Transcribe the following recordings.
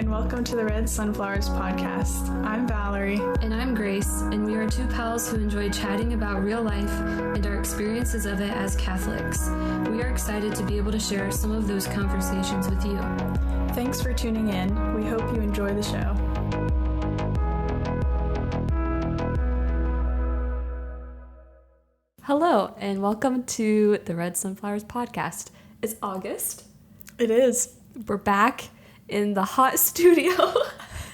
and welcome to the Red Sunflowers podcast. I'm Valerie. And I'm Grace, and we are two pals who enjoy chatting about real life and our experiences of it as Catholics. We are excited to be able to share some of those conversations with you. Thanks for tuning in. We hope you enjoy the show. Hello, and welcome to the Red Sunflowers podcast. It's August. It is. We're back in the hot studio.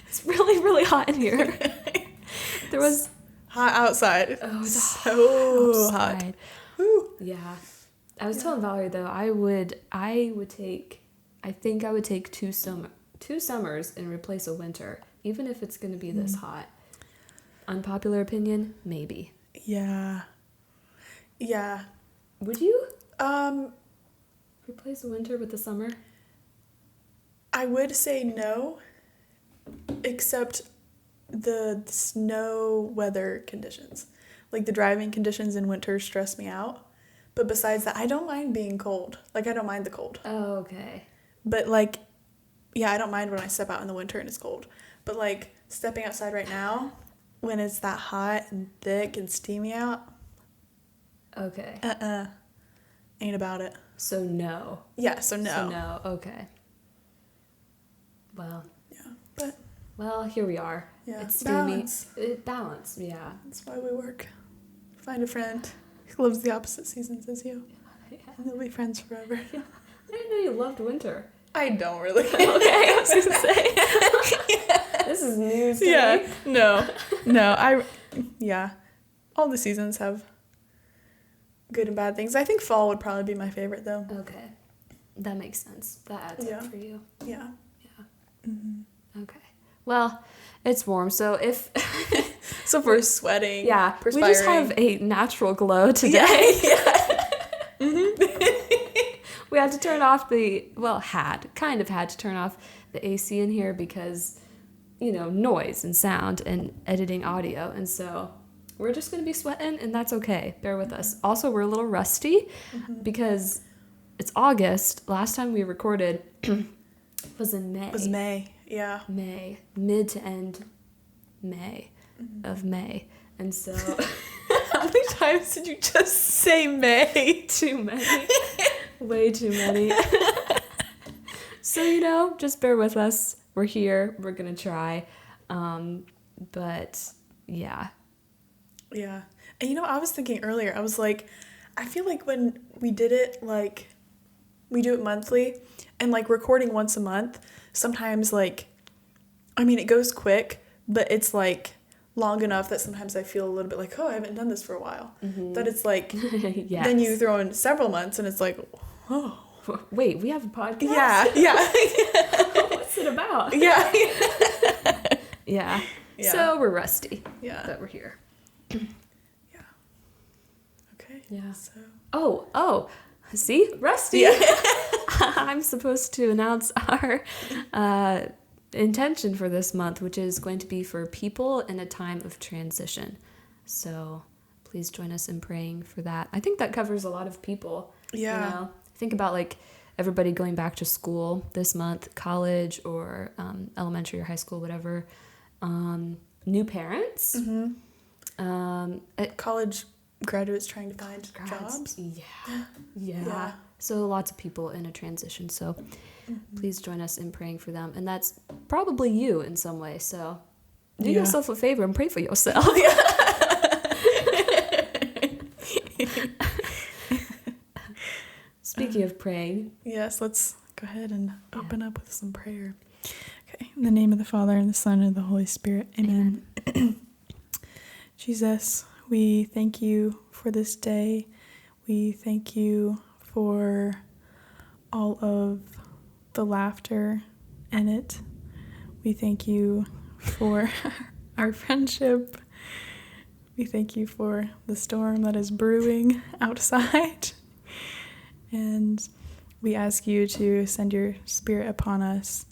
It's really, really hot in here. There was hot outside. Oh, it's so hot. Woo. Yeah. I was telling Valerie though, I think I would take two summers and replace a winter, even if it's going to be this hot. Unpopular opinion, maybe. Yeah. Would you? Replace a winter with a summer? I would say no, except the snow weather conditions. Like the driving conditions in winter stress me out. But besides that, I don't mind being cold. Like, I don't mind the cold. Oh, okay. But, like, yeah, I don't mind when I step out in the winter and it's cold. But, like, stepping outside right now, when it's that hot and thick and steamy out. Okay. Ain't about it. So no. Yeah, so no. So no, okay. Well. Yeah, but. Well, here we are. Yeah, it's steamy. Balance. Balance, yeah. That's why we work. Find a friend who loves the opposite seasons as you. Yeah. And they'll be friends forever. Yeah. I didn't know you loved winter. I don't really. Okay, I was going to say. Yeah. This is news to me. No, all the seasons have good and bad things. I think fall would probably be my favorite, though. Okay. That makes sense. That adds up for you. Yeah. Mm-hmm. Okay. Well, it's warm, so if... So if we're sweating, yeah, we just have a natural glow today. Yeah. Mm-hmm. We had to turn off had to turn off the AC in here because, noise and sound and editing audio, and so we're just going to be sweating, and that's okay. Bear with us. Also, we're a little rusty because it's August. Last time we recorded was in May. It was May, yeah. May. Mid to end May of May. And so... How many times did you just say May? Too many. Way too many. So, just bear with us. We're here. We're going to try. But, yeah. Yeah. And I was thinking earlier, I was like, I feel like when we did it, like, we do it monthly, and, like, recording once a month, sometimes, like, it goes quick, but it's, like, long enough that sometimes I feel a little bit like, oh, I haven't done this for a while. Mm-hmm. That it's, like, yes. Then you throw in several months, and it's like, oh. Wait, we have a podcast? Yeah. What's it about? Yeah. Yeah. So we're rusty. Yeah. But we're here. Yeah. Okay. Yeah. So. Oh. See? Rusty. Yeah. I'm supposed to announce our intention for this month, which is going to be for people in a time of transition. So please join us in praying for that. I think that covers a lot of people. Yeah. Think about like everybody going back to school this month, college or elementary or high school, whatever. New parents. Mm-hmm. College graduates trying to find jobs. Yeah. So lots of people in a transition. So please join us in praying for them. And that's probably you in some way. So do yourself a favor and pray for yourself. Speaking of praying. Yes, let's go ahead and open up with some prayer. Okay. In the name of the Father, and the Son, and the Holy Spirit. Amen. Jesus, we thank you for this day. We thank you for all of the laughter in it. We thank you for our friendship. We thank you for the storm that is brewing outside. And we ask you to send your Spirit upon us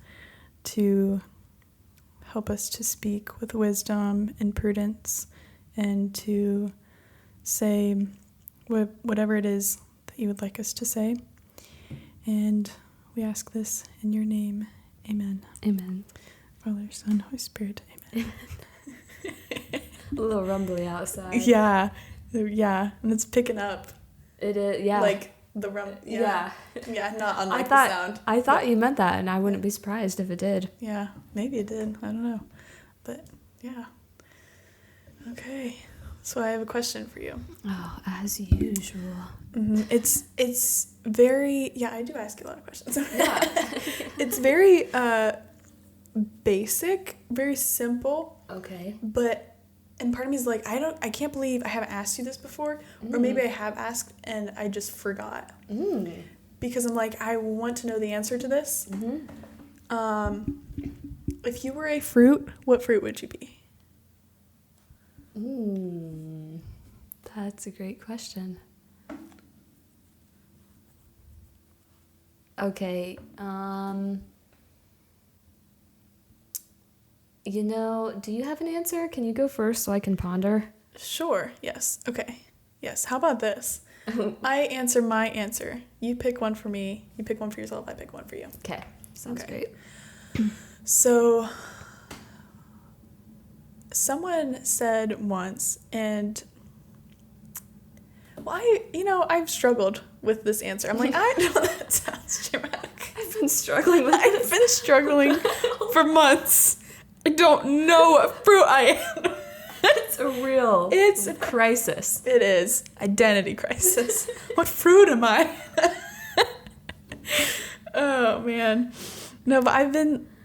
to help us to speak with wisdom and prudence and to say whatever it is that you would like us to say. And we ask this in your name. Amen. Amen. Father, Son, Holy Spirit. Amen. A little rumbly outside. Yeah. Yeah. And it's picking up. It is, yeah. Like the yeah. Yeah, not unlike the sound. I thought you meant that, and I wouldn't be surprised if it did. Yeah, maybe it did. I don't know. But yeah. Okay. So I have a question for you. Oh, as usual. Mm-hmm. It's very, yeah, I do ask you a lot of questions. Yeah. It's very basic, very simple. Okay. And part of me is like, I can't believe I haven't asked you this before, or maybe I have asked and I just forgot. Because I'm like, I want to know the answer to this. If you were a fruit, what fruit would you be? That's a great question. Okay, do you have an answer? Can you go first so I can ponder? Sure, yes. Okay. Yes, how about this? I answer my answer. You pick one for me. You pick one for yourself. I pick one for you. Okay, sounds great. So, someone said once, and well, I've struggled with this answer. I'm like, I know that sounds dramatic. I've been struggling with I've been struggling for months. I don't know what fruit I am. It's a crisis. It is. Identity crisis. What fruit am I? Oh, man. No, but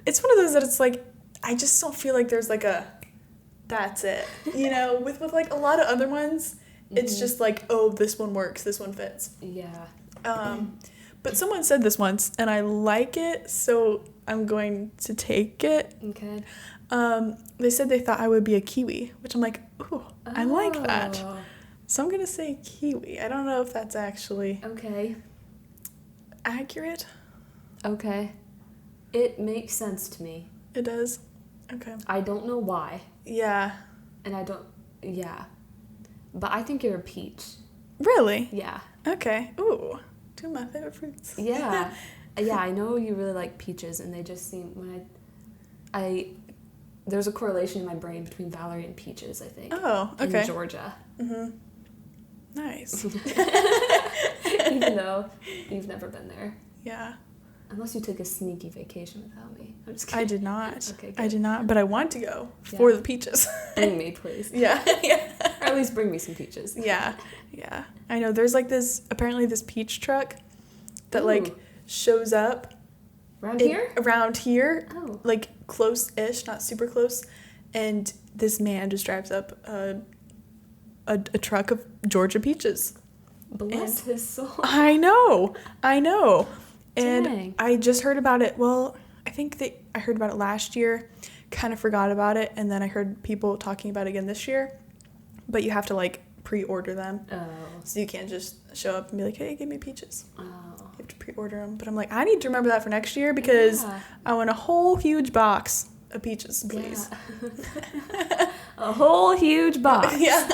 it's one of those that it's like, I just don't feel like there's like that's it. With like a lot of other ones, it's just like, oh, this one works, this one fits. Yeah. But someone said this once, and I like it, so I'm going to take it. Okay. They said they thought I would be a kiwi, which I'm like, ooh, I like that. So I'm going to say kiwi. I don't know if that's actually accurate. Okay. It makes sense to me. It does? Okay. I don't know why. Yeah. And but I think you're a peach. Really? Yeah. Okay. Ooh, two of my favorite fruits. Yeah. Yeah, I know you really like peaches, and they just seem, there's a correlation in my brain between Valerie and peaches, I think. Oh, okay. In Georgia. Mm-hmm. Nice. Even though you've never been there. Yeah. Unless you took a sneaky vacation without me. I'm just kidding. I did not. Okay, good. I did not, but I want to go for the peaches. Bring me, please. Yeah. Yeah. Or at least bring me some peaches. Yeah. Yeah. I know there's like apparently this peach truck that like shows up around here, like close-ish, not super close, and this man just drives up a truck of Georgia peaches. Bless his soul. I know, and Dang. I just heard about it. Well, I think I heard about it last year, kind of forgot about it, and then I heard people talking about it again this year. But you have to like pre-order them, so you can't just show up and be like, "Hey, give me peaches." You have to pre-order them. But I'm like, I need to remember that for next year because I want a whole huge box of peaches, please. Yeah. A whole huge box. Yeah.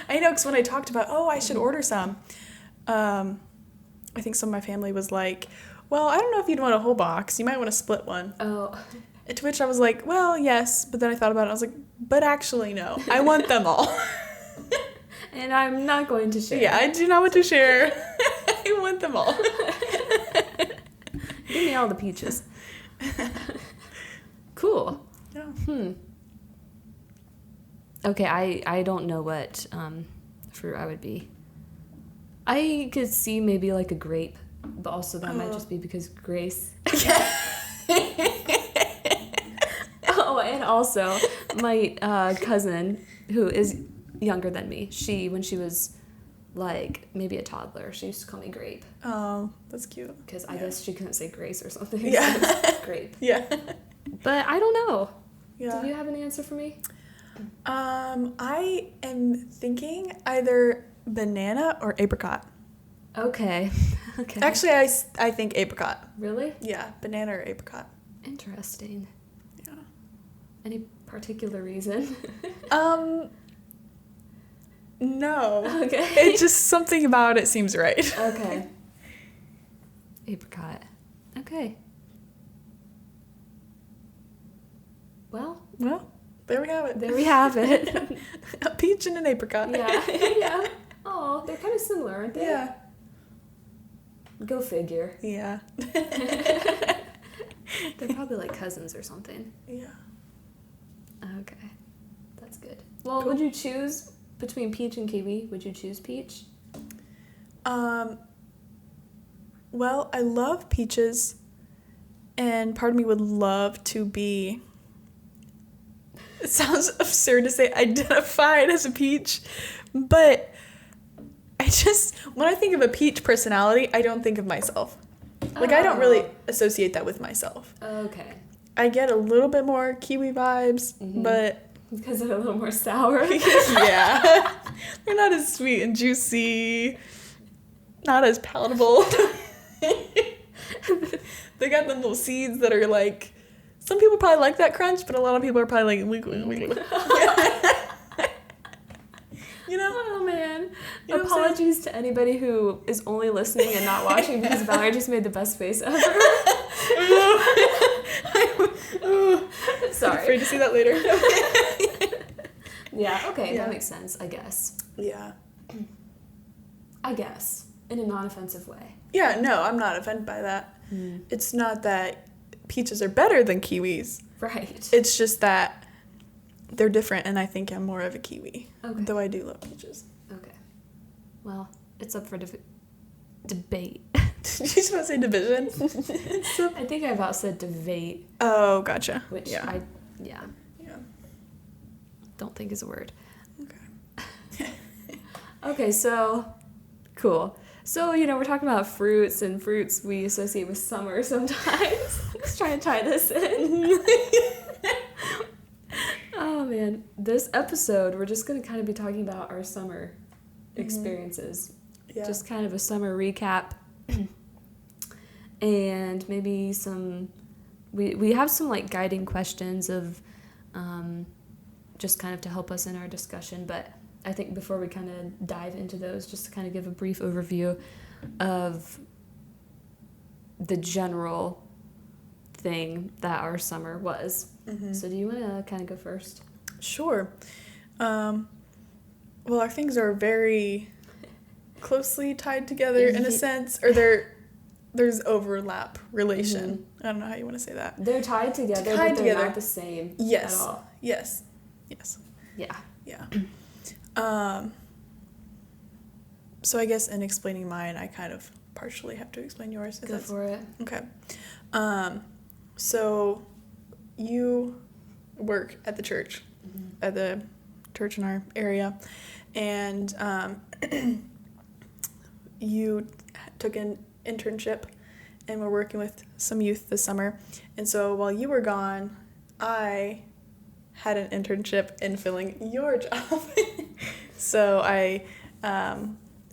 I know, because when I talked about, I should order some, I think some of my family was like, well, I don't know if you'd want a whole box. You might want to split one. Oh. To which I was like, well, yes. But then I thought about it. I was like, but actually, no. I want them all. And I'm not going to share. Yeah, I do not want to share. I want them all. Give me all the peaches. Cool. Yeah. Okay, I don't know what fruit I would be. I could see maybe like a grape, but also that might just be because Grace. Oh, and also my cousin, who is younger than me, when she was like maybe a toddler, she used to call me Grape. Oh, that's cute. Because I guess she couldn't say Grace or something. Yeah. So it's Grape. Yeah. But I don't know. Yeah. Do you have an answer for me? I am thinking either banana or apricot. Okay. Actually, I think apricot. Really? Yeah, banana or apricot. Interesting. Yeah. Any particular reason? No. Okay. It's just something about it seems right. Okay. Apricot. Okay. Well, there we have it. there we have it. A peach and an apricot. Yeah. Yeah. Oh, they're kind of similar, aren't they? Yeah. Go figure. Yeah. They're probably like cousins or something. Yeah. Okay. That's good. Well, Cool. would you choose between peach and kiwi? Would you choose peach? Well, I love peaches, and part of me would love to be, it sounds absurd to say identified as a peach, but when I think of a peach personality, I don't think of myself. Like, I don't really associate that with myself. Okay. I get a little bit more kiwi vibes, but... Because they're a little more sour. Yeah. They're not as sweet and juicy, not as palatable. They got them little seeds that are like, some people probably like that crunch, but a lot of people are probably like, you know? Oh, man. You know what I'm Apologies to anybody who is only listening and not watching because Valerie just made the best face ever. Sorry. I'm afraid to see that later. Yeah, okay, Yeah. that makes sense, I guess. Yeah. I guess. In a non-offensive way. Yeah, no, I'm not offended by that. It's not that peaches are better than kiwis. Right. It's just that they're different, and I think I'm more of a kiwi. Okay. Though I do love peaches. Okay. Well, it's up for debate. Did you just want to say division? I think I about said debate, Oh, gotcha. which Yeah. yeah, Yeah. don't think is a word. Okay. Okay, so cool. So, we're talking about fruits, and fruits we associate with summer sometimes. Let's try and tie this in. Oh, man. This episode, we're just going to kind of be talking about our summer experiences. Yeah. Just kind of a summer recap. And maybe we have some, like, guiding questions of just kind of to help us in our discussion, but I think before we kind of dive into those, just to kind of give a brief overview of the general thing that our summer was. So do you want to kind of go first? Sure. Well, our things are very closely tied together in a sense, or there's overlap relation. I don't know how you want to say that. They're tied together, but they're not the same Yes. at all. Yes. Yeah. Yeah. So I guess in explaining mine, I kind of partially have to explain yours. Go for it. Okay. So you work at the church, at the church in our area, and you took an internship and were working with some youth this summer. And so while you were gone, I had an internship in filling your job. So I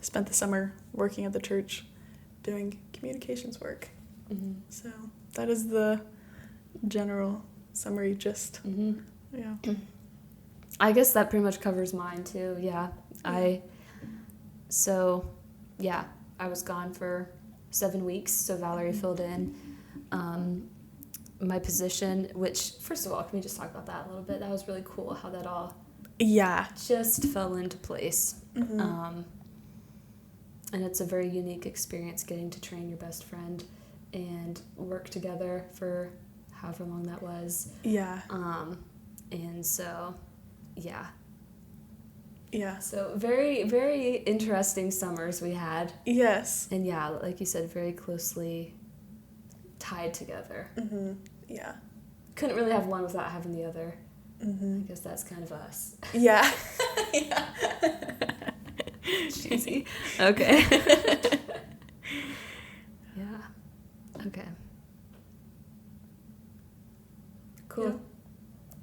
spent the summer working at the church doing communications work. So that is the general summary gist. Yeah. I guess that pretty much covers mine too. Yeah. I was gone for 7 weeks, so Valerie filled in my position, which, first of all, can we just talk about that a little bit? That was really cool how that all just fell into place. And it's a very unique experience getting to train your best friend and work together for however long that was. Yeah. And so, yeah. Yeah. So very, very interesting summers we had. Yes. And yeah, like you said, very closely tied together. Yeah. Couldn't really have one without having the other. I guess that's kind of us. Yeah. Yeah. Cheesy. Okay. Yeah. Okay. Cool. Yeah.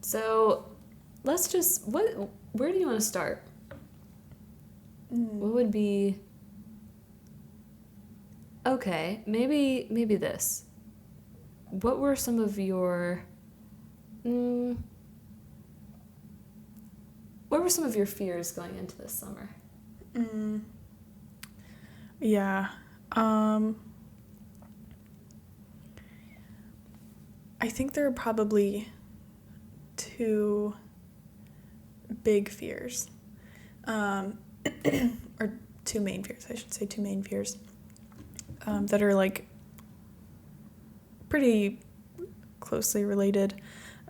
So let's just, where do you want to start? What would be, okay, maybe this. What were some of your, what were some of your fears going into this summer? Yeah. I think there are probably two big fears, or two main fears, I should say two main fears, that are like pretty closely related.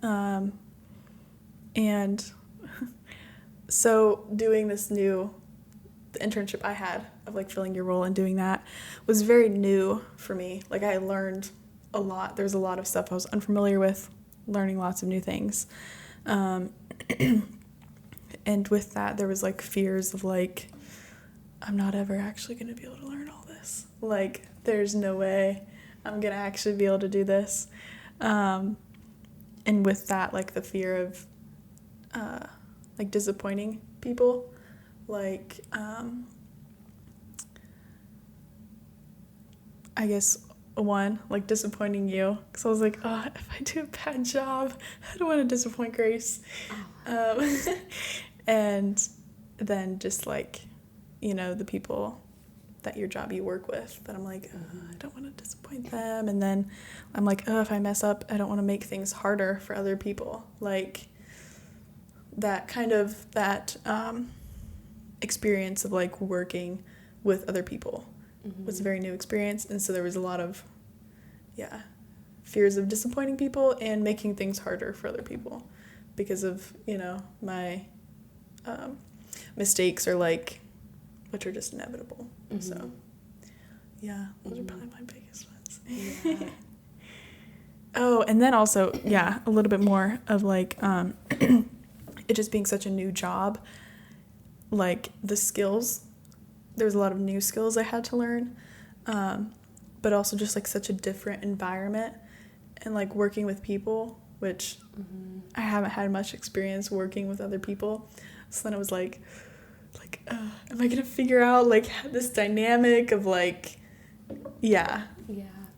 And so doing the internship I had of like filling your role and doing that was very new for me. Like I learned a lot. There's a lot of stuff I was unfamiliar with, learning lots of new things. And with that, there was like fears of like, I'm not ever actually going to be able to learn all this. Like there's no way I'm going to actually be able to do this. And with that, like the fear of like disappointing people, like I guess one, like disappointing you, because I was like, oh, if I do a bad job, I don't want to disappoint Grace. And then just like, you know, the people that you work with, that I'm like, I don't want to disappoint them. And then I'm like, oh, if I mess up, I don't want to make things harder for other people. Like that experience of like working with other people was a very new experience. And so there was a lot of, fears of disappointing people and making things harder for other people because of, you know, my mistakes or like, which are just inevitable. So, those are probably my biggest ones. Yeah. Oh, and then also, a little bit more of like, it just being such a new job, like the skills, there's a lot of new skills I had to learn, but also just like such a different environment and like working with people, which I haven't had much experience working with other people. So then I was like, am I gonna figure out like this dynamic of like,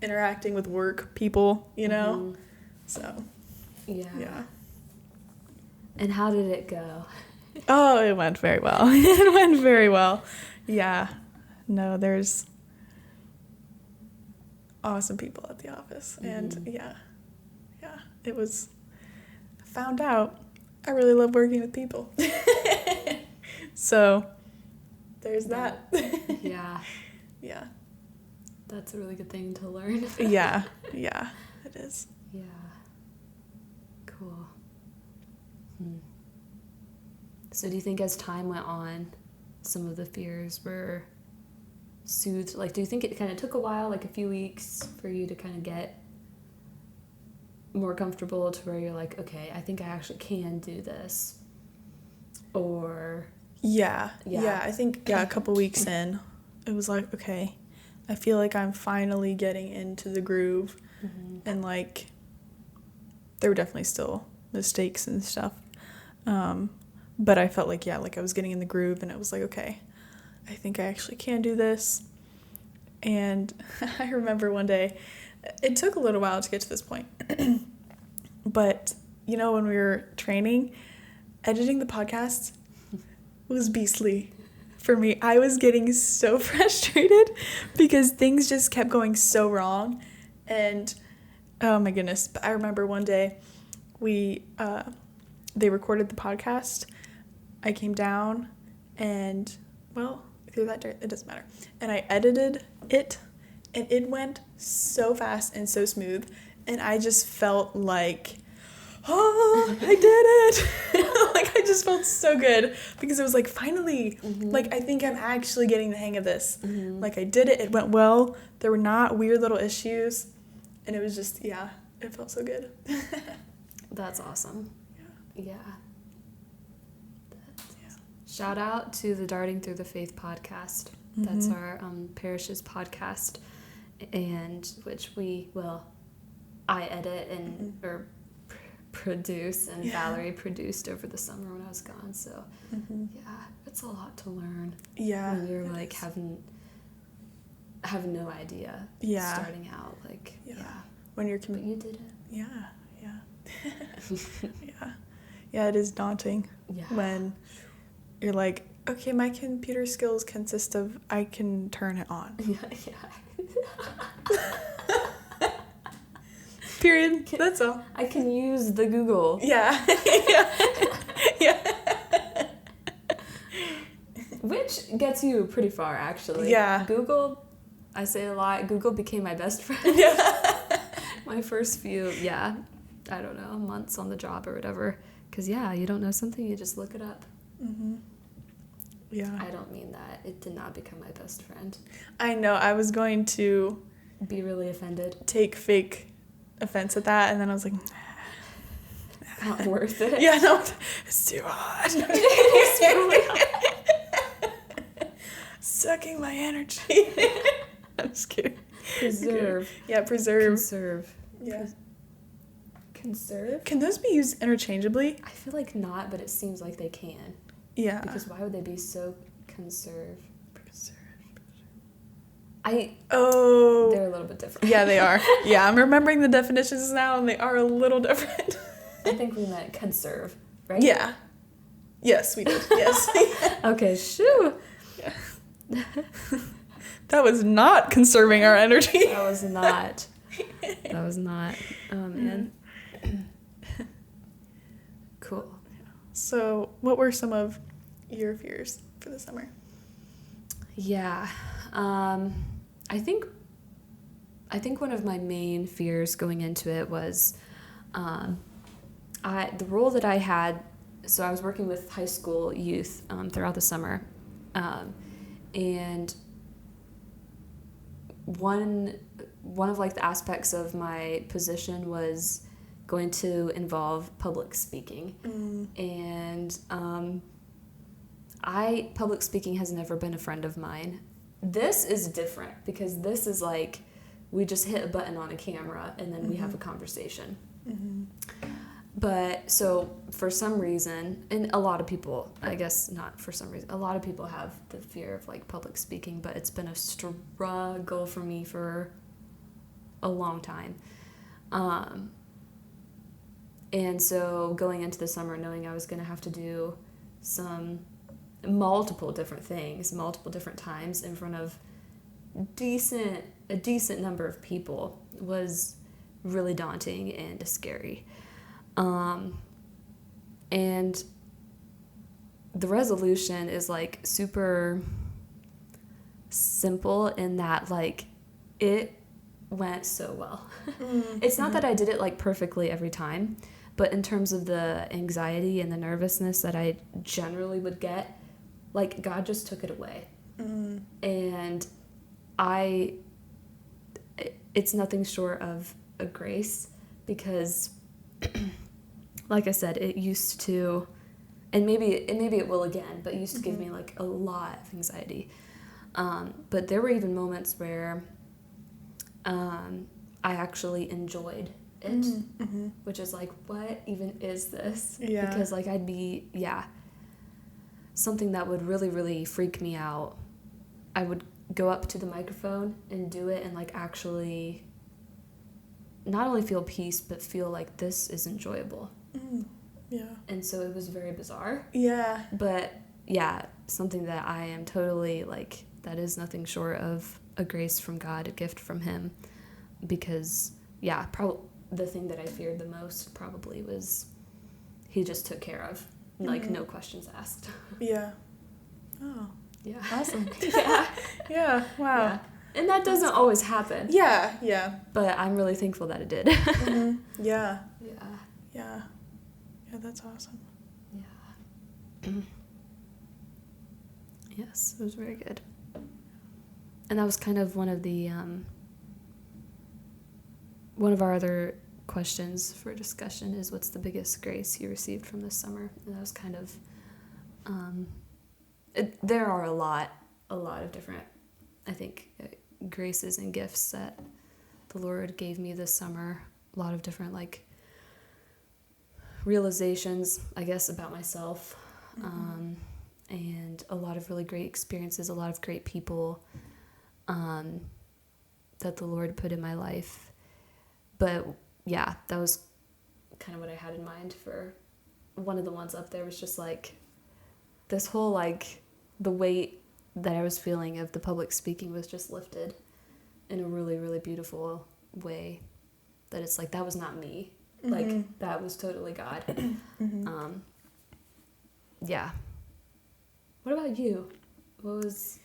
interacting with work people, you know? So, yeah. And how did it go? Oh, it went very well. It went very well. Yeah. No, there's awesome people at the office. And it was, found out I really love working with people. So there's that. Yeah. That's a really good thing to learn. Yeah, it is. Yeah. Cool. So do you think as time went on, some of the fears were soothed? Like, do you think it kind of took a while, like a few weeks, for you to kind of get more comfortable to where you're like, okay, I think I actually can do this? Or... Yeah. I think, a couple weeks in, it was like, okay, I feel like I'm finally getting into the groove. And, like, there were definitely still mistakes and stuff. But I felt like, like I was getting in the groove, and it was like, okay, I think I actually can do this. And I remember one day, it took a little while to get to this point. But, you know, when we were training, editing the podcast was beastly for me. I was getting so frustrated because things just kept going so wrong. And oh my goodness. But I remember one day they recorded the podcast. I came down and, well, through that dirt, it doesn't matter. And I edited it, and it went so fast and so smooth. And I just felt like, oh, I did it. Like, I just felt so good because it was like, finally, like, I think I'm actually getting the hang of this. Like, I did it. It went well. There were not weird little issues. And it was just, it felt so good. That's awesome. Yeah. Shout out to the Darting Through the Faith podcast. That's our parish's podcast, and which I edit and or produce, and Valerie produced over the summer when I was gone. So it's a lot to learn. Yeah, when you're like have no idea. Starting out when you're but you did it. Yeah, it is daunting when you're like, okay, my computer skills consist of I can turn it on. Period. That's all. I can use the Google. Yeah. Yeah. Yeah. Which gets you pretty far, actually. Yeah. Google, I say a lot, Google became my best friend. Yeah. My first few, I don't know, months on the job or whatever. Because, you don't know something, you just look it up. Mm-hmm. Yeah. I don't mean that. It did not become my best friend. I know. I was going to Be really offended. take fake offense at that, and then I was like, Not worth it. yeah, no, it's too hot. It's really hot. Sucking my energy. I'm just kidding. Preserve. Yeah, preserve. Conserve. Yeah. Conserve? Can those be used interchangeably? I feel like not, but it seems like they can. Yeah. Because why would they be so conserve? Oh. They're a little bit different. Yeah, they are. Yeah, I'm remembering the definitions now, and they are a little different. I think we meant conserve, right? Yeah. Yes, we did. Yes. Okay, shoo. Yeah. That was not conserving our energy. That was not. That was not. Oh, man. Cool. So, what were some of your fears for the summer? Yeah. I think one of my main fears going into it was the role that I had. So I was working with high school youth throughout the summer, and one of like the aspects of my position was going to involve public speaking, and public speaking has never been a friend of mine. This is different because this is like we just hit a button on a camera and then we have a conversation. But so for some reason, and a lot of people, I guess not for some reason, a lot of people have the fear of like public speaking, but it's been a struggle for me for a long time. And so going into the summer knowing I was going to have to do multiple different things, multiple different times in front of a decent number of people was really daunting and scary. And the resolution is like super simple in that like it went so well. It's not that I did it like perfectly every time, but in terms of the anxiety and the nervousness that I generally would get, like God just took it away. And it's nothing short of a grace, because like I said, it used to, and maybe it will again, but it used to give me like a lot of anxiety. But there were even moments where I actually enjoyed it, which is like, what even is this? Yeah. Because like I'd be, something that would really, really freak me out. I would go up to the microphone and do it and like actually not only feel peace, but feel like this is enjoyable. Yeah. And so it was very bizarre. Yeah. But something that I am totally like, that is nothing short of a grace from God, a gift from Him. Because, probably the thing that I feared the most probably was He just took care of. Like, no questions asked. Yeah. Oh. Yeah. Awesome. Yeah. Yeah. Wow. Yeah. And that doesn't always happen. Yeah. Yeah. But I'm really thankful that it did. Yeah. Yeah. Yeah. Yeah, that's awesome. Yeah. Yes, it was very good. And that was kind of one of the one of our other questions for discussion is, what's the biggest grace you received from this summer? And that was kind of there are a lot of different, I think, graces and gifts that the Lord gave me this summer. A lot of different like realizations, I guess, about myself, and a lot of really great experiences, a lot of great people that the Lord put in my life. But that was kind of what I had in mind for one of the ones up there. Was just like this whole like the weight that I was feeling of the public speaking was just lifted in a really, really beautiful way. that it's like, that was not me. Like, that was totally God. Yeah. What about you? What was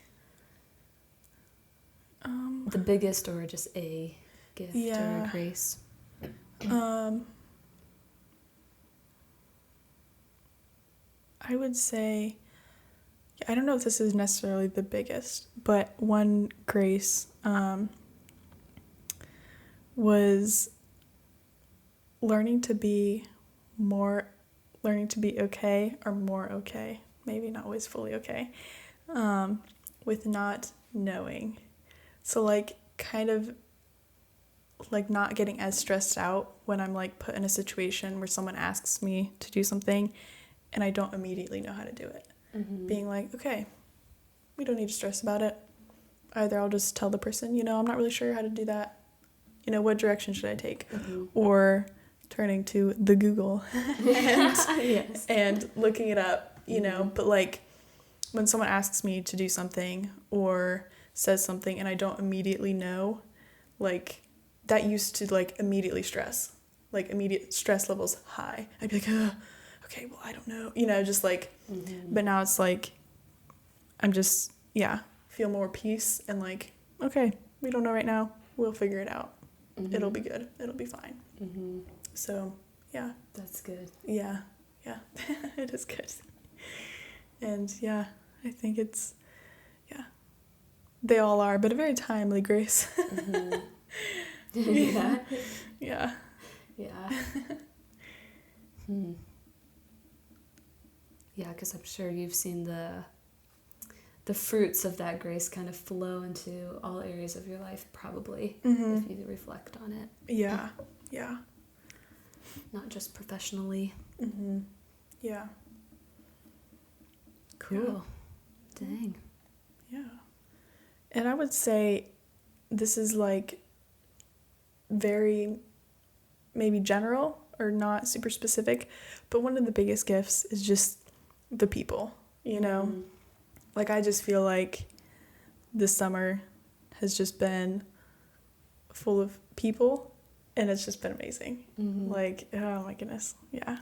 the biggest or just a gift or a grace? I would say, I don't know if this is necessarily the biggest, but one grace was learning to be okay, or more okay, maybe not always fully okay, with not knowing. So like kind of like not getting as stressed out when I'm like put in a situation where someone asks me to do something and I don't immediately know how to do it. Being like, okay, we don't need to stress about it. Either I'll just tell the person, I'm not really sure how to do that. What direction should I take? Or turning to the Google and looking it up, But like when someone asks me to do something or says something and I don't immediately know, like that used to like immediately stress, like immediate stress levels high. I'd be like, okay, well, I don't know, just like, but now it's like, I'm just, feel more peace and like, okay, we don't know right now. We'll figure it out. It'll be good. It'll be fine. So, yeah. That's good. Yeah. It is good. And yeah, I think it's, they all are, but a very timely grace. Yeah. Yeah. Yeah, because I'm sure you've seen the fruits of that grace kind of flow into all areas of your life, probably, if you reflect on it. Yeah. Not just professionally. Yeah. Cool. Yeah. Dang. Yeah. And I would say this is like very maybe general or not super specific, but one of the biggest gifts is just the people, Like I just feel like this summer has just been full of people and it's just been amazing. Like, oh my goodness. Yeah.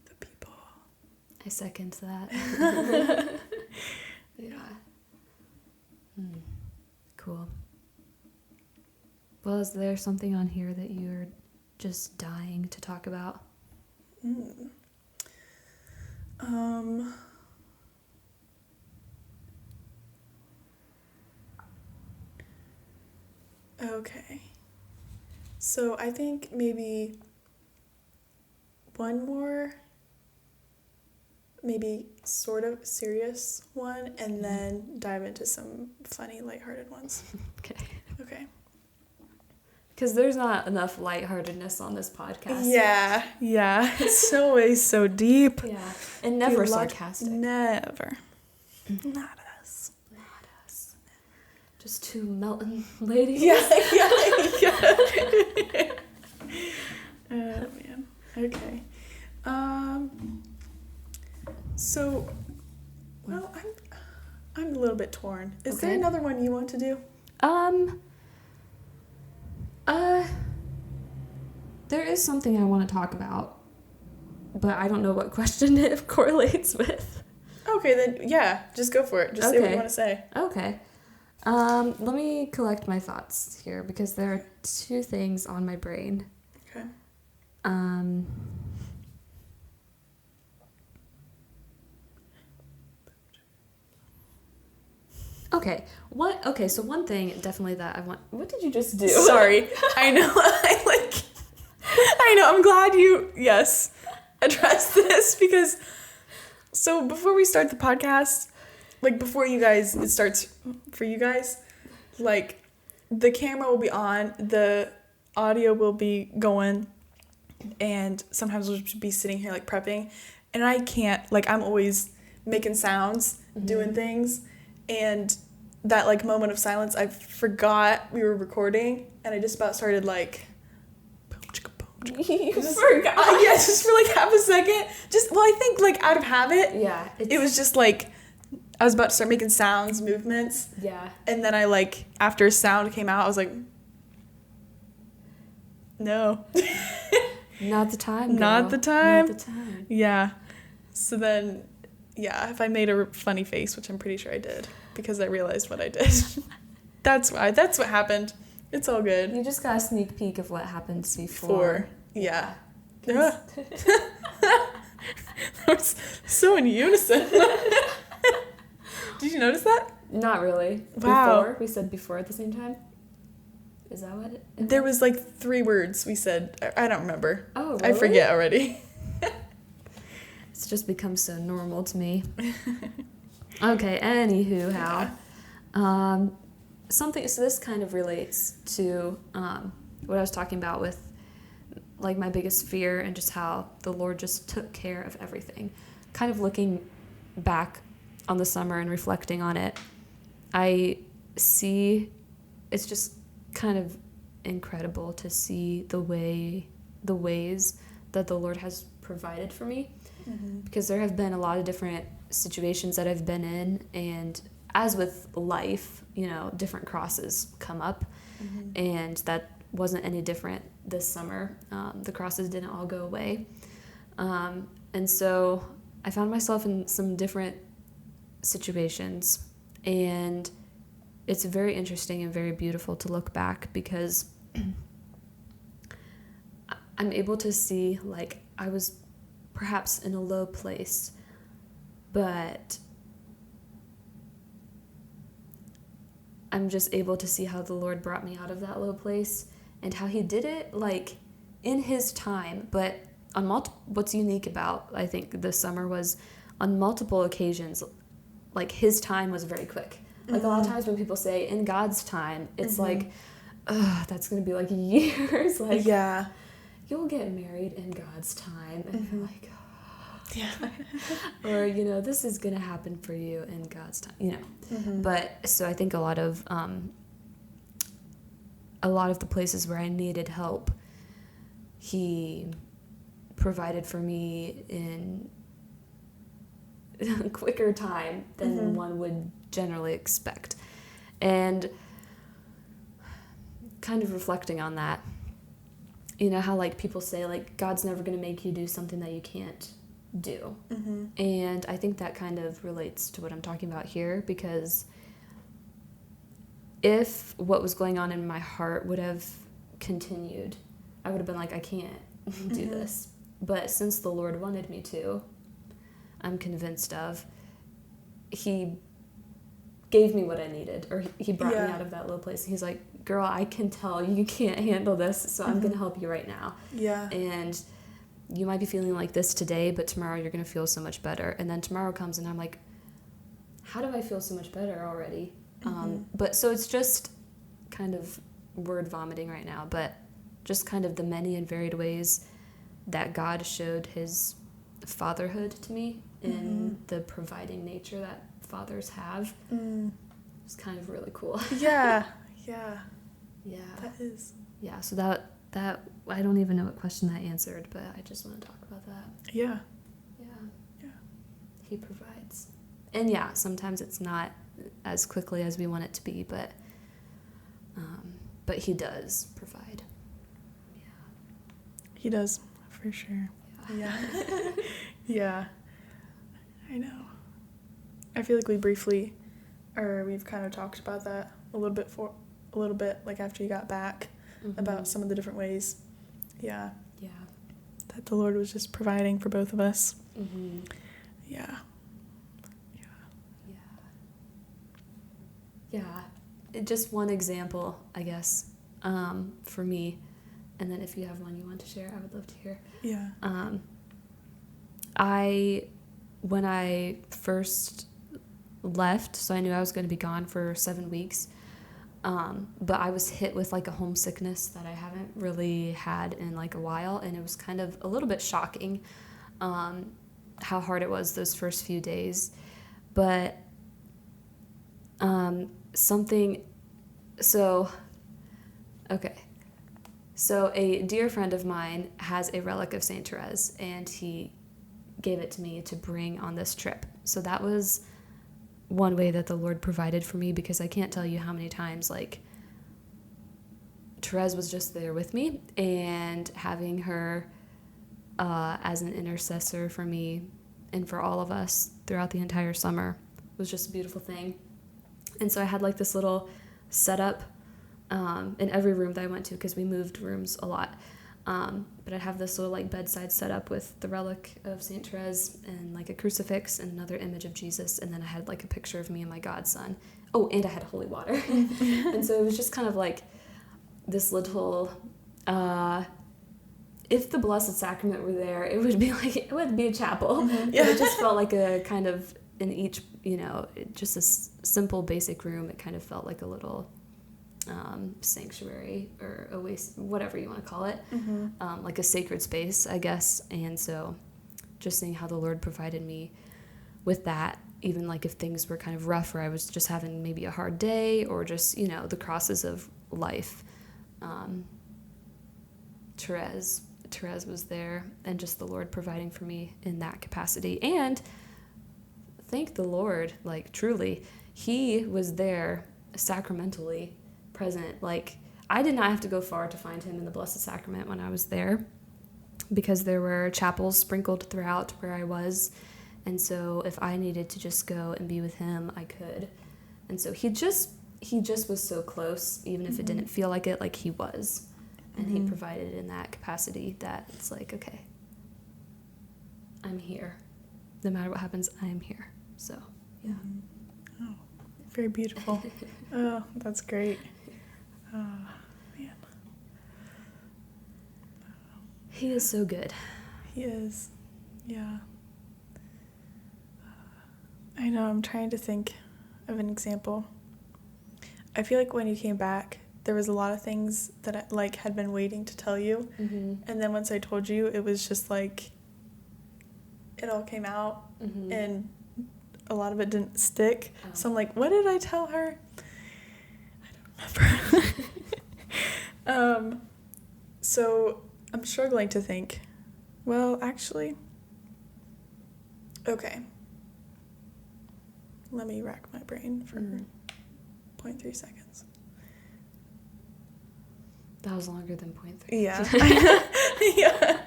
The people. I second that. Yeah. Cool. Well, is there something on here that you're just dying to talk about? Okay. So I think maybe one more, maybe sort of serious one, and then dive into some funny, lighthearted ones. Okay. Because there's not enough lightheartedness on this podcast. Yeah. It's always so deep. Yeah. And never sarcastic. Never. Not us. Just two melting ladies. Yeah. Oh, man. Okay. So, well, I'm a little bit torn. Is there another one you want to do? There is something I want to talk about, but I don't know what question it correlates with. Okay, then, yeah, just go for it. Just say what you want to say. Okay. Let me collect my thoughts here, because there are two things on my brain. Okay. Okay, so one thing definitely that I want... What did you just do? Sorry. I know. I know. I'm glad you, addressed this, because... So before we start the podcast, like before it starts for you guys, like the camera will be on, the audio will be going, and sometimes we'll just be sitting here like prepping, and I can't, like I'm always making sounds, doing things, and that like moment of silence, I forgot we were recording, and I just about started like You forgot? Just for like half a second. I think like out of habit. Yeah. It was just like, I was about to start making sounds, movements. Yeah. And then I like, after sound came out, I was like, No. Not the time, girl. Not the time. Not the time. Yeah. So then, yeah, if I made a funny face, which I'm pretty sure I did, because I realized what I did. That's why. That's what happened. It's all good. You just got a sneak peek of what happened before. Yeah. That was so in unison. Did you notice that? Not really. Wow. Before? We said before at the same time? Is that what it There was like 3 words we said. I don't remember. Oh, really? I forget already. It's just become so normal to me. Okay, anywho, how. So this kind of relates to what I was talking about with like my biggest fear and just how the Lord just took care of everything. Kind of looking back on the summer and reflecting on it, I see it's just kind of incredible to see the ways that the Lord has provided for me. Mm-hmm. Because there have been a lot of different situations that I've been in, and as with life, different crosses come up. Mm-hmm. And that wasn't any different this summer. The crosses didn't all go away. And so I found myself in some different situations, and it's very interesting and very beautiful to look back, because I'm able to see, like, I was perhaps in a low place, but I'm just able to see how the Lord brought me out of that low place and how he did it, like, in his time. But on what's unique about, I think, this summer was on multiple occasions, like, his time was very quick. Like, mm-hmm. A lot of times when people say in God's time, it's mm-hmm. like, that's going to be like years. Like, yeah, you'll get married in God's time. And mm-hmm. you're like, yeah. Or, this is going to happen for you in God's time, Mm-hmm. But so I think a lot of the places where I needed help, he provided for me in a quicker time than mm-hmm. one would generally expect. And kind of reflecting on that, how, like, people say, like, God's never going to make you do something that you can't do. Mm-hmm. And I think that kind of relates to what I'm talking about here, because if what was going on in my heart would have continued, I would have been like, I can't do mm-hmm. this. But since the Lord wanted me to, I'm convinced he gave me what I needed, or he brought me out of that low place. He's like, girl, I can tell you can't handle this, so mm-hmm. I'm going to help you right now. Yeah. And you might be feeling like this today, but tomorrow you're going to feel so much better. And then tomorrow comes and I'm like, how do I feel so much better already? Mm-hmm. But so it's just kind of word vomiting right now, but just kind of the many and varied ways that God showed his fatherhood to me in mm-hmm. the providing nature that fathers have. It's kind of really cool. Yeah. That is. Yeah, so that I don't even know what question that answered, but I just want to talk about that. Yeah. He provides. And yeah, sometimes it's not as quickly as we want it to be, but he does provide. Yeah. He does, for sure. Yeah. Yeah. I know. I feel like we've kind of talked about that a little bit, like, after you got back, mm-hmm. about some of the different ways. Yeah. That the Lord was just providing for both of us. Mm-hmm. Yeah. Just one example, I guess, for me, and then if you have one you want to share, I would love to hear. Yeah. When I first left, so I knew I was going to be gone for 7 weeks, but I was hit with, like, a homesickness that I haven't really had in, like, a while, and it was kind of a little bit shocking how hard it was those first few days. But so a dear friend of mine has a relic of Saint Therese, and he gave it to me to bring on this trip. So that was one way that the Lord provided for me, because I can't tell you how many times, like, Therese was just there with me, and having her as an intercessor for me and for all of us throughout the entire summer was just a beautiful thing. And so I had like this little setup in every room that I went to, because we moved rooms a lot. But I'd have this little like bedside setup with the relic of Saint Therese and like a crucifix and another image of Jesus, and then I had like a picture of me and my godson. Oh, and I had holy water. And so it was just kind of like this little if the Blessed Sacrament were there, it would be a chapel. Yeah. But it just felt like a kind of, in each, just a simple basic room, it kind of felt like a little sanctuary or oasis, whatever you want to call it, like a sacred space, I guess. And so just seeing how the Lord provided me with that, even like if things were kind of rough, or I was just having maybe a hard day, or just, the crosses of life, Therese was there, and just the Lord providing for me in that capacity. And thank the Lord, like truly, he was there sacramentally present. Like, I did not have to go far to find him in the Blessed Sacrament when I was there, because there were chapels sprinkled throughout where I was. And so if I needed to just go and be with him, I could. And so he just was so close, even if it didn't feel like it, like he was. And he provided in that capacity that it's like, okay, I'm here. No matter what happens, I'm here. So, yeah. Oh, very beautiful. Oh, that's great. Oh, man. He is so good. He is. Yeah. I know, I'm trying to think of an example. I feel like when you came back, there was a lot of things that I, like, had been waiting to tell you. And then once I told you, it was just like, it all came out, and a lot of it didn't stick. Oh. So I'm like, what did I tell her? I don't remember. So I'm struggling to think. Well, actually, okay. Let me rack my brain for 0.3 seconds. That was longer than 0.3. Yeah. Yeah.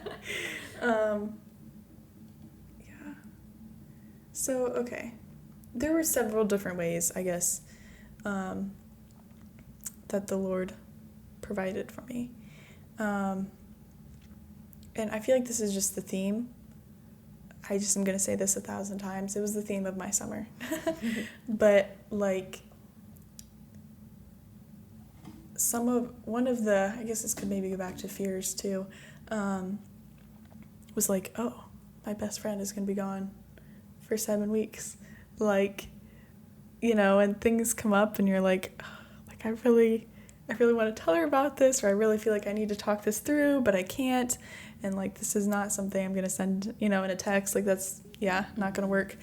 Yeah. So, okay. There were several different ways, I guess, that the Lord provided for me. And I feel like this is just the theme. I just am going to say this 1,000 times. It was the theme of my summer. But, like, one of the, I guess this could maybe go back to fears too, was like, oh, my best friend is going to be gone for 7 weeks. Like, and things come up and you're like, oh, like, I really want to tell her about this, or I really feel like I need to talk this through, but I can't. And like, this is not something I'm going to send, in a text. Like, that's, not going to work.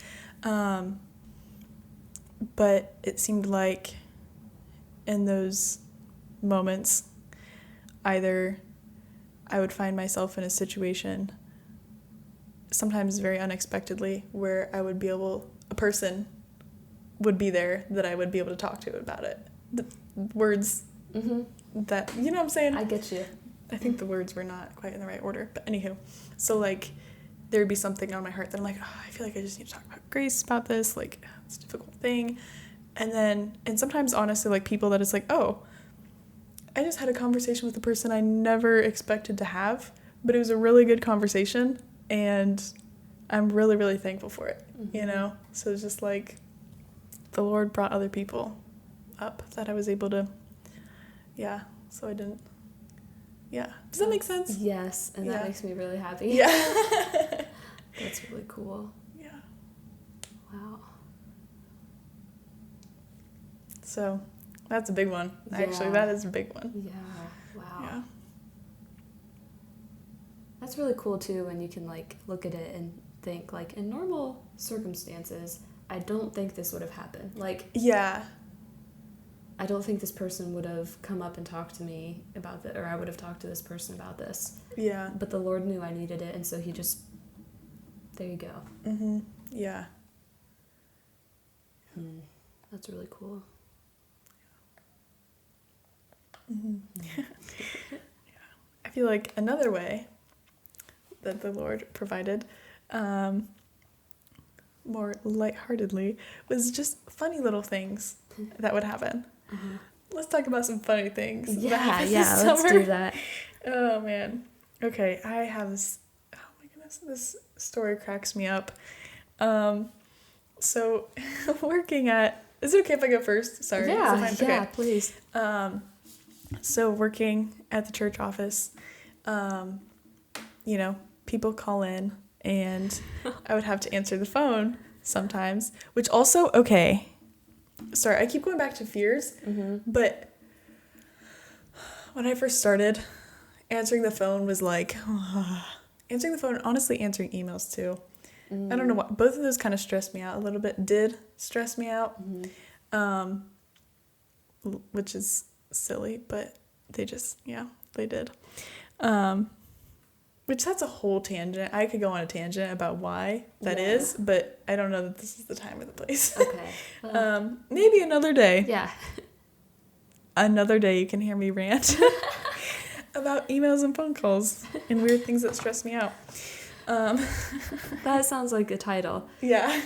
But it seemed like in those moments, either I would find myself in a situation, sometimes very unexpectedly, where a person would be there that I would be able to talk to about it. The words that, you know what I'm saying? I get you. I think the words were not quite in the right order, but anywho. So, like, there would be something on my heart that I'm like, oh, I feel like I just need to talk about Grace about this, like, it's a difficult thing. And sometimes, honestly, like, people that it's like, oh, I just had a conversation with a person I never expected to have, but it was a really good conversation, and I'm really, really thankful for it, So it's just like the Lord brought other people up that I was able to, so I didn't, Does that make sense? Yes, and that makes me really happy. Yeah. That's really cool. Yeah. Wow. So that's a big one. Actually, that is a big one. Yeah. Wow. Yeah. That's really cool too, when you can like look at it and think like, in normal circumstances, I don't think this would have happened. Like, I don't think this person would have come up and talked to me about it, or I would have talked to this person about this. Yeah. But the Lord knew I needed it, and so he just, there you go. Yeah. That's really cool. Mm-hmm. I feel like another way that the Lord provided, more lightheartedly, was just funny little things that would happen. Uh-huh. Let's talk about some funny things. that Yeah, happened yeah, this let's summer. do that. Oh man. Okay, I have this. Oh my goodness, this story cracks me up. So working at. Is it okay if I go first? Sorry. Yeah, Is it fine? yeah, Okay. please. So working at the church office, people call in, and I would have to answer the phone sometimes. Which also, okay. Sorry, I keep going back to fears, but when I first started, answering the phone was like, answering the phone, honestly answering emails too. I don't know what, both of those kind of stressed me out a little bit, did stress me out, which is silly, but they did. Which that's a whole tangent. I could go on a tangent about why that is, but I don't know that this is the time or the place. Okay. Well, Maybe another day. yeah. Another day you can hear me rant about emails and phone calls and weird things that stress me out. That sounds like a title. Yeah.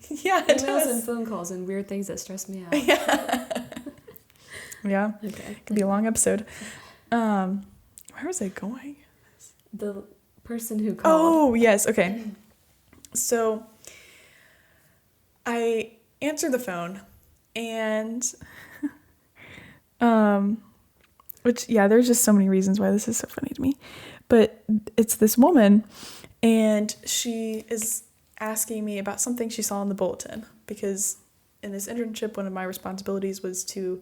Yeah, it Emails does. and phone calls and weird things that stress me out. Yeah. Okay. Could be a long episode. Where was I going? The person who called. Oh, yes. Okay. So I answered the phone and there's just so many reasons why this is so funny to me. But it's this woman and she is asking me about something she saw in the bulletin, because in this internship one of my responsibilities was to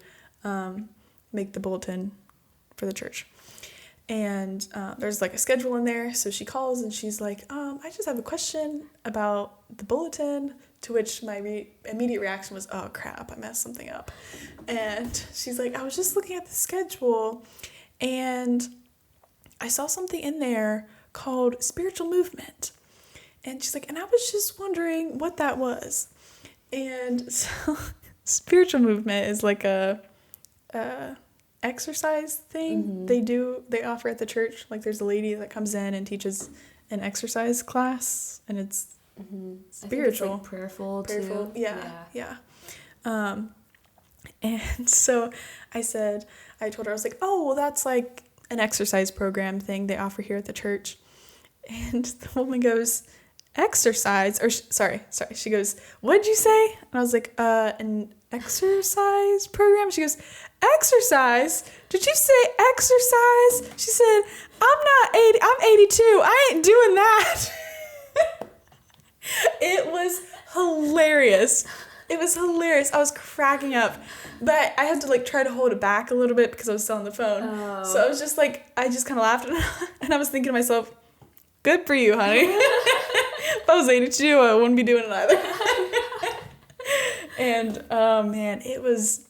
make the bulletin for the church. And there's like a schedule in there, so she calls and she's like, I just have a question about the bulletin, to which my immediate reaction was, oh crap, I messed something up. And she's like, I was just looking at the schedule and I saw something in there called spiritual movement. And she's like, and I was just wondering what that was. And so spiritual movement is like a exercise thing they offer at the church. Like there's a lady that comes in and teaches an exercise class, and it's spiritual. I think it's like prayerful too. Yeah. And so I told her, I was like, oh, well, that's like an exercise program thing they offer here at the church. And the woman goes, exercise, or sorry, she goes, what'd you say? And I was like, an exercise program? She goes, exercise? Did you say exercise? She said, I'm not 80, I'm 82. I ain't doing that. It was hilarious. I was cracking up. But I had to like try to hold it back a little bit because I was still on the phone. Oh. So I was just like, I just kind of laughed and I was thinking to myself, good for you, honey. If I was 82, I wouldn't be doing it either. And oh man, it was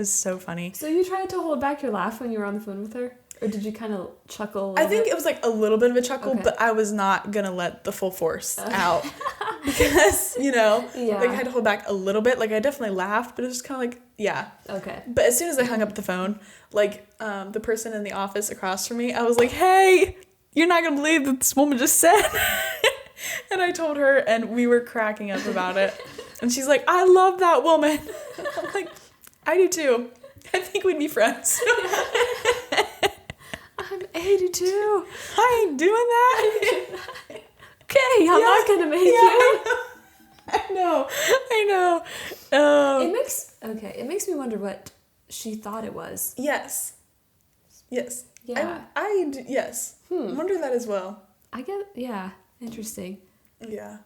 so funny. So you tried to hold back your laugh when you were on the phone with her? Or did you kind of chuckle? I think it was like a little bit of a chuckle, but I was not going to let the full force out. Because, like I had to hold back a little bit. Like I definitely laughed, but it was just kind of like, yeah. Okay. But as soon as I hung up the phone, like the person in the office across from me, I was like, hey, you're not going to believe what this woman just said. And I told her, and we were cracking up about it. And she's like, I love that woman. I'm like, I do too. I think we'd be friends. I'm 82. I ain't doing that. Okay, I'm not going to make you. I know. It makes me wonder what she thought it was. Yes. Yeah. Yes. I wonder that as well. Interesting. Yeah.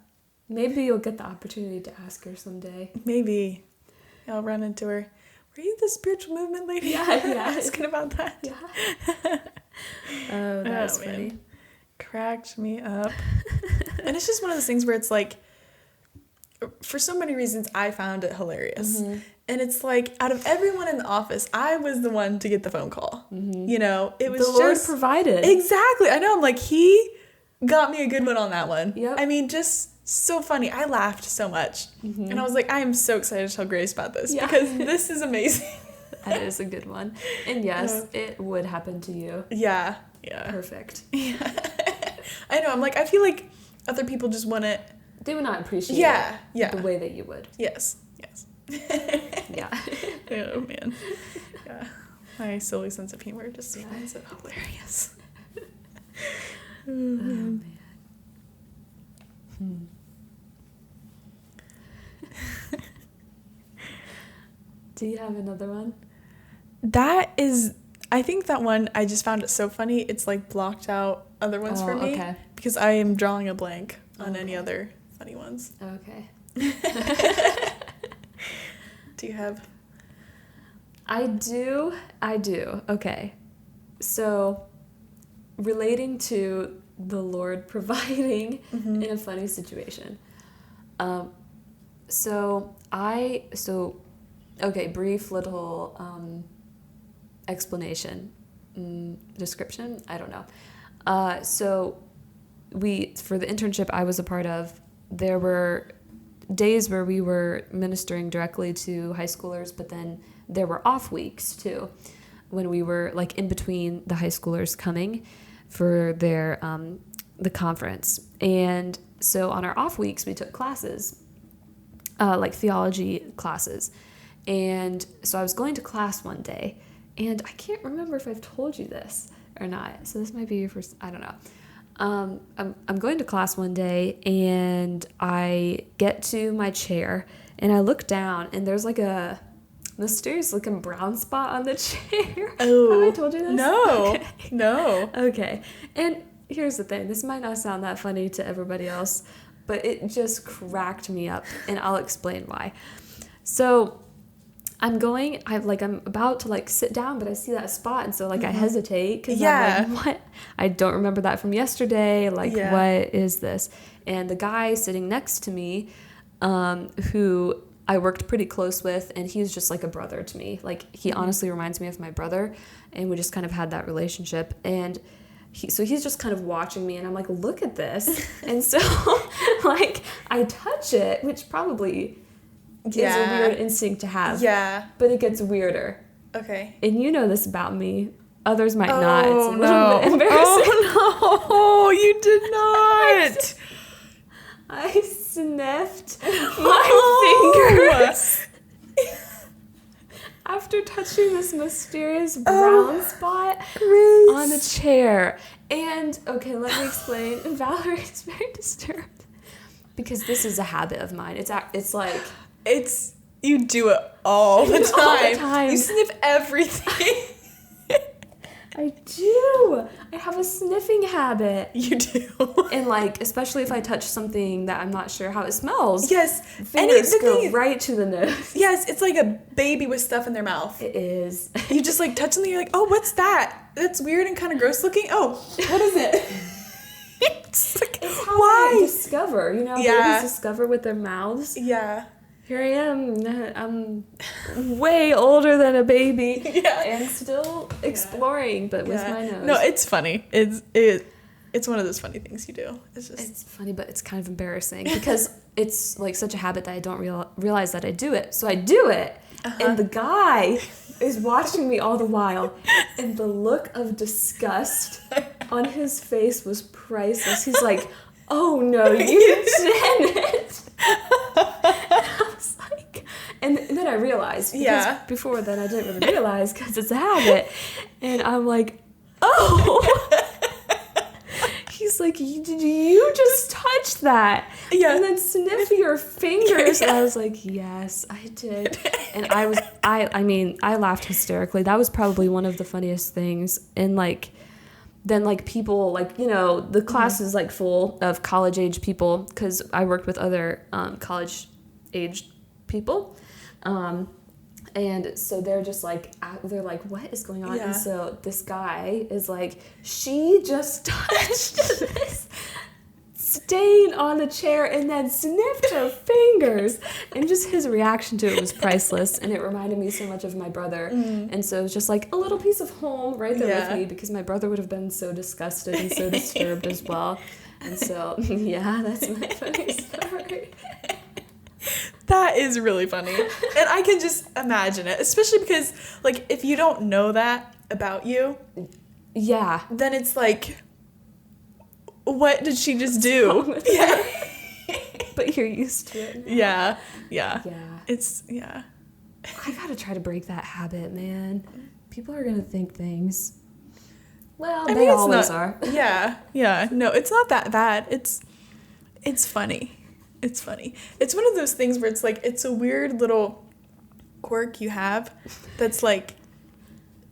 Maybe you'll get the opportunity to ask her someday. Maybe. I'll run into her. Were you the spiritual movement lady? Yeah. Asking about that. Yeah. Oh, that's funny. Man. Cracked me up. And it's just one of those things where it's like, for so many reasons, I found it hilarious. Mm-hmm. And it's like, out of everyone in the office, I was the one to get the phone call. Mm-hmm. It was the Lord provided. Exactly. I know. I'm like, he got me a good one on that one. Yep. I mean, just so funny. I laughed so much. Mm-hmm. And I was like, I am so excited to tell Grace about this because this is amazing. That is a good one. And yes, it would happen to you. Yeah. Perfect. Yeah. I know. I'm like, I feel like other people just want it. They would not appreciate it the way that you would. Yes. Yeah. Oh, man. Yeah. My silly sense of humor just finds it hilarious. Oh, man. Do you have another one? I think that one, I just found it so funny. It's like blocked out other ones for me. Okay. Because I am drawing a blank on any other funny ones. Okay. Do you have? I do. Okay. So, relating to the Lord providing in a funny situation. Brief little explanation, description, I don't know. For the internship I was a part of, there were days where we were ministering directly to high schoolers, but then there were off weeks too, when we were like in between the high schoolers coming for their the conference. And so on our off weeks we took classes, like theology classes. And so I was going to class one day, and I can't remember if I've told you this or not, so this might be your first, I don't know. I'm going to class one day, and I get to my chair, and I look down, and there's like a mysterious looking brown spot on the chair. Oh. Have I told you this? No. Okay. No. Okay. And here's the thing. This might not sound that funny to everybody else, but it just cracked me up, and I'll explain why. So I'm about to like sit down, but I see that spot, and so like I hesitate because I'm like, what? I don't remember that from yesterday. Like, what is this? And the guy sitting next to me, who I worked pretty close with, and he's just like a brother to me. Like, he honestly reminds me of my brother, and we just kind of had that relationship. And he's just kind of watching me, and I'm like, look at this. And so like I touch it, which probably is a weird instinct to have. Yeah. But it gets weirder. Okay. And you know this about me. Others might not. It's a little bit embarrassing. Oh, no. You did not. I sniffed my fingers after touching this mysterious brown spot on the chair. And, okay, let me explain. Valerie is very disturbed because this is a habit of mine. It's like... You do it all the time. All the time. You sniff everything. I do. I have a sniffing habit. You do. And like, especially if I touch something that I'm not sure how it smells. Yes. Fingers go right to the nose. Yes, it's like a baby with stuff in their mouth. It is. You just like touch something, you're like, oh, what's that? That's weird and kind of gross looking. Oh, what is it? It's how they discover, babies discover with their mouths. Yeah. Here I am. I'm way older than a baby and still exploring, but with my nose. No, it's funny. It's one of those funny things you do. It's funny, but it's kind of embarrassing because it's like such a habit that I don't realize that I do it. So I do it, and the guy is watching me all the while, and the look of disgust on his face was priceless. He's like, "Oh no, you didn't." I was like, and then I realized, because before then I didn't really realize because it's a habit, and I'm like, oh. He's like, did you just touch that? Yeah. And then sniff your fingers. And I was like, yes, I did. And I laughed hysterically. That was probably one of the funniest things. And like, then like people, like, the class is like full of college age people because I worked with other college aged people. And so they're just like, what is going on? Yeah. And so this guy is like, she just touched this stain on the chair and then sniffed her fingers. And just his reaction to it was priceless. And it reminded me so much of my brother. Mm. And so it was just like a little piece of home right there with me because my brother would have been so disgusted and so disturbed as well. And so, that's my funny story. That is really funny. And I can just imagine it, especially because, like, if you don't know that about you, Yeah. then it's like, what did she just do? Yeah. But you're used to it now. Yeah. Yeah. Yeah. It's, yeah. I gotta try to break that habit, man. People are gonna think things. Well, I they mean, it's always not, are. Yeah. Yeah. No, it's not that bad. It's funny. It's funny. It's one of those things where it's like, it's a weird little quirk you have that's like,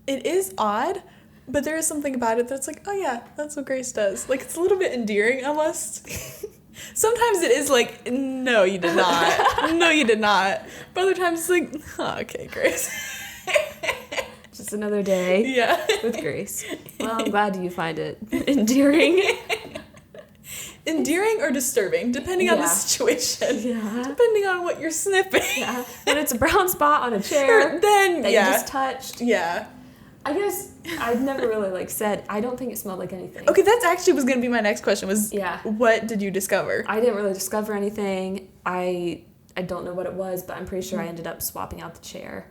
it is odd, but there is something about it that's like, oh yeah, that's what Grace does. Like, it's a little bit endearing almost. Sometimes it is like, no, you did not. No, you did not. But other times it's like, oh, okay, Grace. Just another day Yeah. with Grace. Well, I'm glad you find it endearing. Endearing or disturbing, depending on the Yeah. situation. Yeah. Depending on what you're sniffing. Yeah. When it's a brown spot on a chair Then, that yeah. you just touched. Yeah. I guess I've never really said, I don't think it smelled like anything. Okay, that's actually was going to be my next question was, Yeah. what did you discover? I didn't really discover anything. I don't know what it was, but I'm pretty sure I ended up swapping out the chair.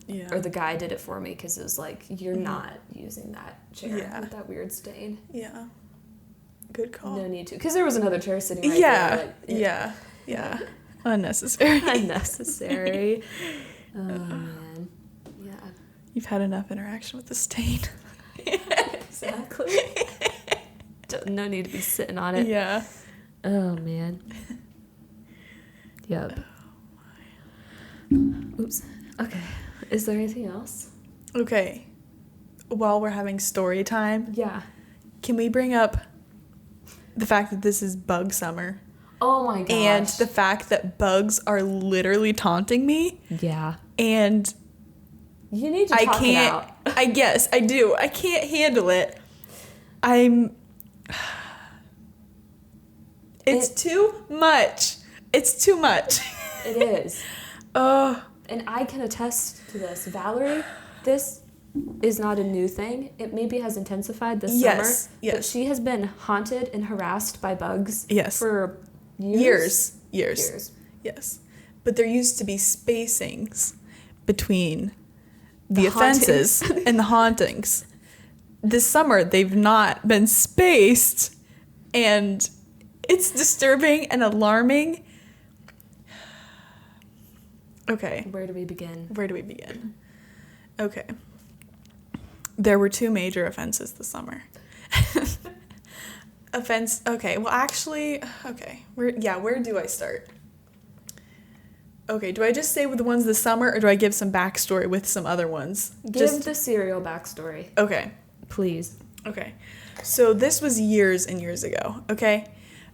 Yeah. Or the guy did it for me because it was like, you're not using that chair Yeah. with that weird stain. Yeah. Good call. No need to. Because there was another chair sitting right Yeah. there. Yeah. Yeah. Unnecessary. Unnecessary. Oh, man. Yeah. You've had enough interaction with the stain. Exactly. No need to be sitting on it. Yeah. Oh, man. Yep. Oops. Okay. Is there anything else? Okay. While we're having story time, Yeah. can we bring up the fact that this is bug summer? Oh my gosh. And the fact that bugs are literally taunting me. Yeah. And You need to I talk it can't. out. I guess I do. I can't handle it. It's too much. It's too much. It is. Oh. And I can attest to this. Valerie, this is not a new thing. It maybe has intensified this Yes, summer. yes. But she has been haunted and harassed by bugs Yes. for years. Years. Yes. But there used to be spacings between the offenses and the hauntings. This summer, they've not been spaced, and it's disturbing and alarming. Okay. Where do we begin? Where do we begin? Okay. There were 2 major offenses this summer. Okay, well, actually, okay. Where do I start? Okay, do I just say with the ones this summer, or do I give some backstory with some other ones? Give the cereal backstory. Okay. Please. Okay. So this was years and years ago, okay?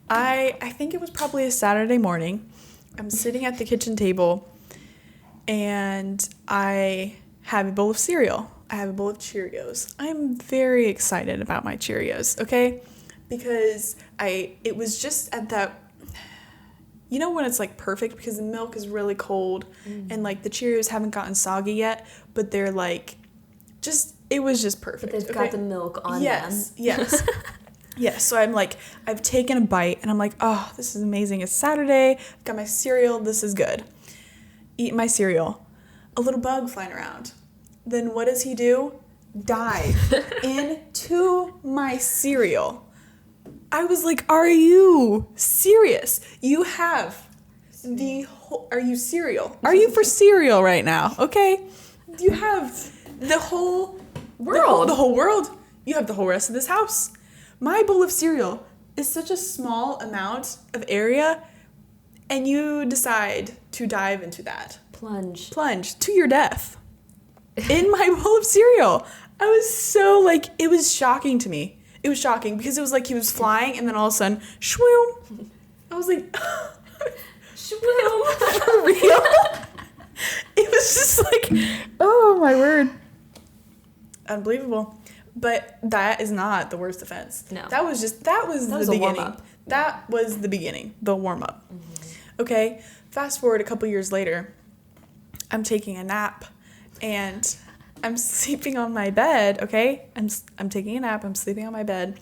I think it was probably a Saturday morning. I'm sitting at the kitchen table, and I have a bowl of cereal. I have a bowl of Cheerios. I'm very excited about my Cheerios, okay? Because it was just at that, you know when it's like perfect because the milk is really cold and like the Cheerios haven't gotten soggy yet, but they're like, it was just perfect. But they've got the milk on them. Yes. Yes, so I'm like, I've taken a bite and I'm like, oh, this is amazing. It's Saturday. I've got my cereal. This is good. Eat my cereal. A little bug flying around. Then what does he do? Dive into my cereal. I was like, are you serious? You have the whole, are you cereal? Are you for cereal right now? Okay. You have the whole world. The whole world. You have the whole rest of this house. My bowl of cereal is such a small amount of area, and you decide to dive into that. Plunge to your death in my bowl of cereal. I was so like, it was shocking to me. It was shocking because it was like he was flying and then all of a sudden, shwoom. I was like, shwoom, for real? It was just like, oh my word. Unbelievable. But that is not the worst offense. No. That was the beginning. Warm-up. That was the beginning, the warm-up. Mm-hmm. Okay, fast forward a couple years later, I'm taking a nap, and I'm sleeping on my bed, okay? I'm taking a nap, I'm sleeping on my bed,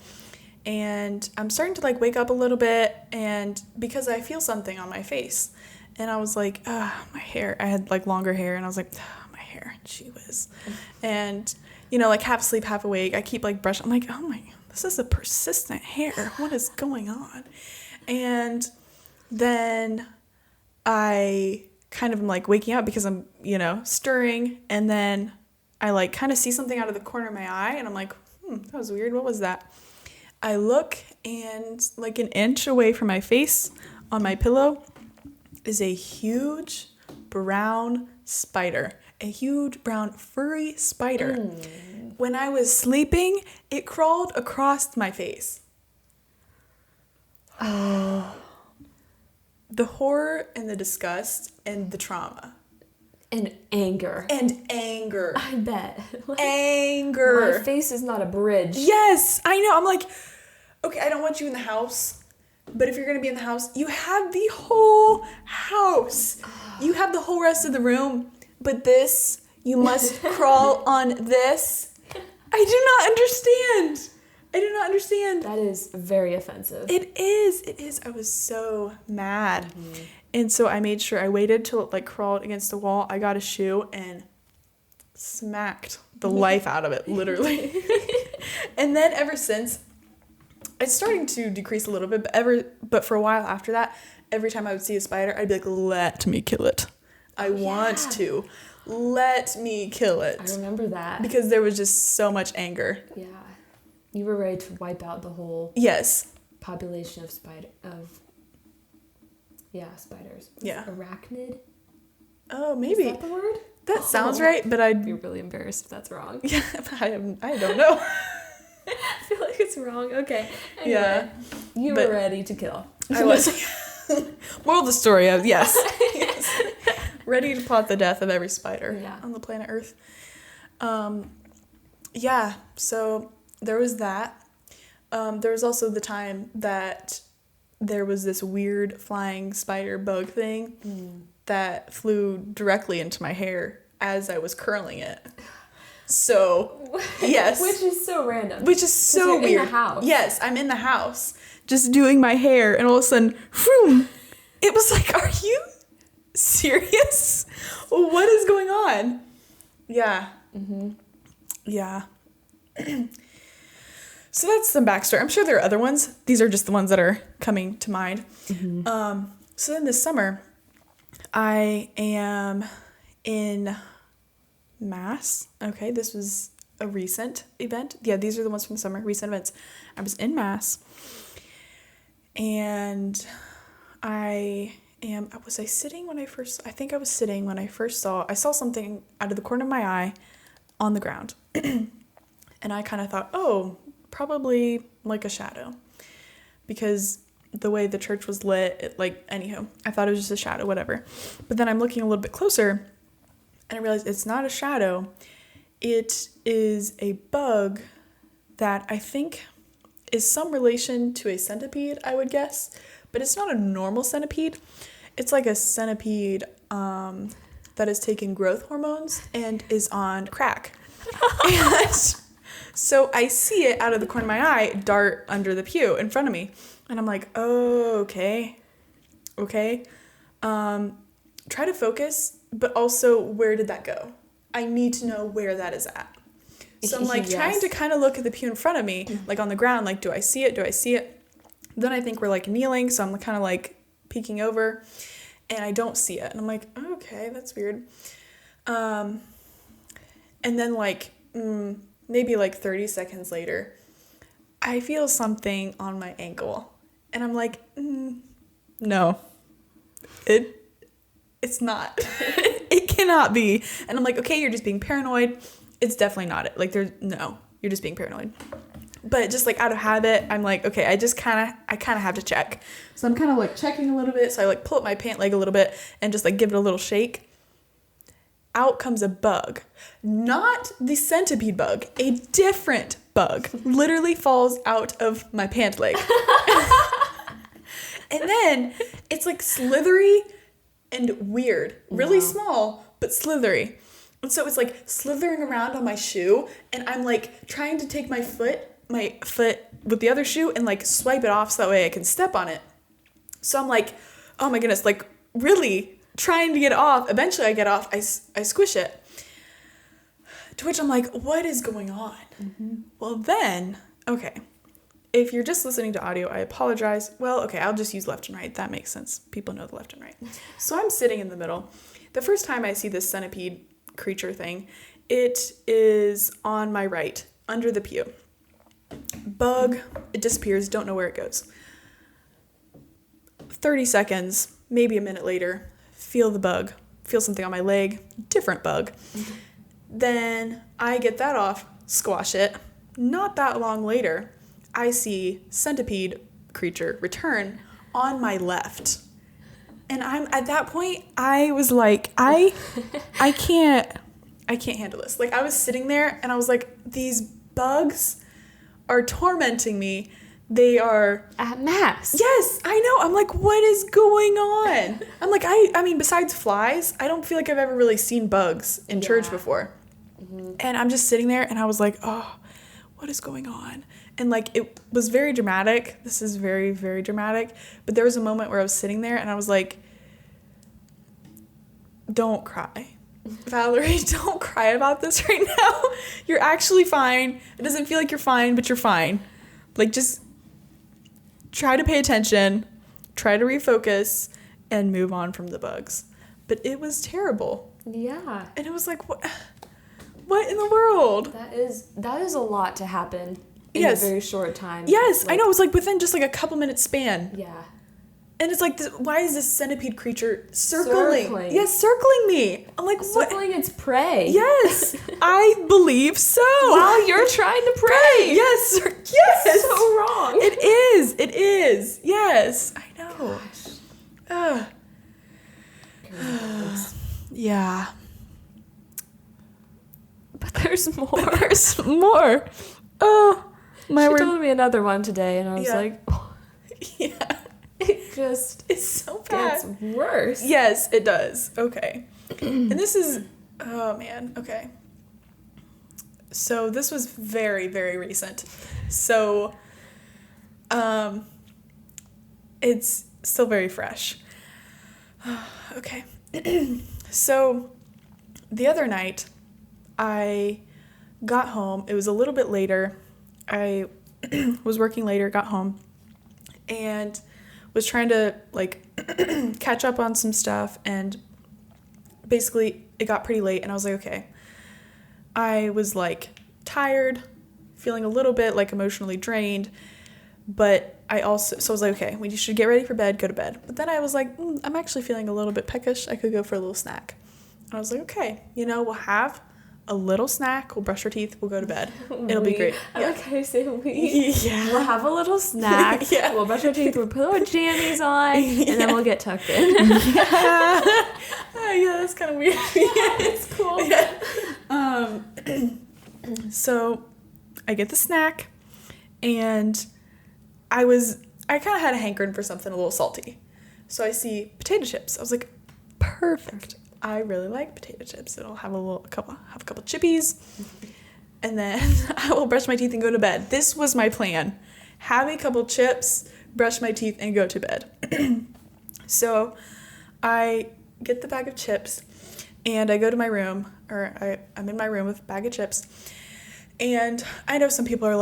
and I'm starting to like wake up a little bit, and because I feel something on my face. And I was like, my hair. I had like longer hair, and I was like, my hair. Gee whiz. And, you know, like half asleep, half awake. I keep like brushing. I'm like, oh my, this is a persistent hair. What is going on? And then I kind of am like waking up because I'm, you know, stirring. And then I like kind of see something out of the corner of my eye. And I'm like, that was weird. What was that? I look, and like an inch away from my face on my pillow is a huge brown spider. A huge brown furry spider. When I was sleeping, it crawled across my face. The horror and the disgust and the trauma. And anger. I bet. Anger. My face is not a bridge. Yes, I know. I'm like, okay, I don't want you in the house. But if you're going to be in the house, you have the whole house. You have the whole rest of the room. But this, you must crawl on this. I do not understand. That is very offensive. It is. I was so mad. Mm-hmm. And so I made sure I waited till it like crawled against the wall. I got a shoe and smacked the life out of it, literally. And then ever since, it's starting to decrease a little bit, but for a while after that, every time I would see a spider, I'd be like, let me kill it. I want to. Let me kill it. I remember that. Because there was just so much anger. Yeah. You were ready to wipe out the whole population of spiders. Yeah. Arachnid? Oh, maybe. Is that the word? That sounds right, but I'd be really embarrassed if that's wrong. Yeah, I don't know. I feel like it's wrong. Okay. Anyway, yeah. You were ready to kill. I was. Moral of the story, yes. Ready to plot the death of every spider on the planet Earth. Yeah, so there was that. There was also the time that there was this weird flying spider bug thing that flew directly into my hair as I was curling it. So, yes. Which is so random. Which is so weird. In the house. Yes, I'm in the house just doing my hair, and all of a sudden, vroom, it was like, are you serious? What is going on? Yeah. Mm-hmm. Yeah. So that's some backstory. I'm sure there are other ones. These are just the ones that are coming to mind. Mm-hmm. So then this summer, I am in Mass. Okay, this was a recent event. Yeah, these are the ones from the summer, recent events. I was in Mass, and was I sitting when I first, I think I was sitting when I first I saw something out of the corner of my eye on the ground. And I kind of thought, oh, probably like a shadow, because the way the church was lit, anywho, I thought it was just a shadow, whatever. But then I'm looking a little bit closer, and I realized it's not a shadow. It is a bug that I think is some relation to a centipede, I would guess. But it's not a normal centipede. It's like a centipede that has taken growth hormones and is on crack. And so I see it out of the corner of my eye dart under the pew in front of me. And I'm like, oh, okay. Try to focus, but also, where did that go? I need to know where that is at. So I'm trying to kind of look at the pew in front of me, like on the ground, do I see it? Then I think we're kneeling, so I'm kind of peeking over, and I don't see it. And I'm like, okay, that's weird. And then maybe 30 seconds later, I feel something on my ankle. And I'm like, no, it's not. It cannot be. And I'm like, okay, you're just being paranoid. It's definitely not it. You're just being paranoid. But just out of habit, I'm like, okay, I kind of have to check. So I'm kind of checking a little bit. So I pull up my pant leg a little bit and just give it a little shake. Out comes a bug. Not the centipede bug, a different bug. Literally falls out of my pant leg. And then it's slithery and weird. Really small, but slithery. And so it's slithering around on my shoe, and I'm trying to take my foot with the other shoe and swipe it off so that way I can step on it. So I'm oh my goodness, really trying to get off. Eventually I get off, I squish it. To which I'm like, what is going on? Mm-hmm. Well then, okay. If you're just listening to audio, I apologize. Well, okay, I'll just use left and right. That makes sense. People know the left and right. So I'm sitting in the middle. The first time I see this centipede creature thing, it is on my right, under the pew. Bug, it disappears, don't know where it goes. 30 seconds, maybe a minute later, feel the bug, feel something on my leg, different bug. Mm-hmm. Then I get that off, squash it. Not that long later, I see centipede creature return on my left. And I'm at that point, I was like, I can't handle this. Like, I was sitting there and I was like, these bugs are tormenting me. They are at mass. Yes, I know. I'm like, what is going on? I'm like, I mean, besides flies, I don't feel like I've ever really seen bugs in church before. Mm-hmm. And I'm just sitting there and I was like, oh, what is going on? And like, it was very dramatic. This is very, very dramatic. But there was a moment where I was sitting there and I was like, don't cry. Valerie, don't cry about this right now. You're actually fine. It doesn't feel like you're fine, but you're fine. Like, just try to pay attention, try to refocus, and move on from the bugs. But it was terrible. Yeah. And it was like, what in the world? That is a lot to happen in a very short time. Yes, like, I know. It was like within just like a couple minutes span. Yeah. And it's like, why is this centipede creature circling? Yes, circling me. I'm like, what? Circling its prey. Yes, I believe so. While you're trying to pray. Yes, yes. That's so wrong. It is. Yes, I know. Yeah. But there's more. There's more. Oh, my word. She told me another one today, and I was like, oh. Yeah. It's so bad. Gets worse. Yes, it does. Okay. And this is, oh man, okay. So this was very, very recent. So, it's still very fresh. Okay. So, the other night, I got home. It was a little bit later. I was working later, got home, and was trying to like catch up on some stuff, and basically it got pretty late and I was like, okay. I was like tired, feeling a little bit like emotionally drained, but I was like, okay, we should get ready for bed, go to bed. But then I was like, I'm actually feeling a little bit peckish. I could go for a little snack. And I was like, okay, we'll have a little snack, we'll brush our teeth, we'll go to bed. It'll be great. Yeah. Okay, say we. Yeah. We'll have a little snack. Yeah. We'll brush our teeth, we'll put our jammies on, and then we'll get tucked in. Yeah. Yeah, that's kind of weird. Yeah, it's cool. Yeah. So I get the snack, and I kind of had a hankering for something a little salty. So I see potato chips. I was like, perfect. I really like potato chips. I'll have a couple chippies, and then I will brush my teeth and go to bed. This was my plan. Have a couple chips, brush my teeth, and go to bed. So I get the bag of chips, and I go to my room, or I'm in my room with a bag of chips, and I know some people are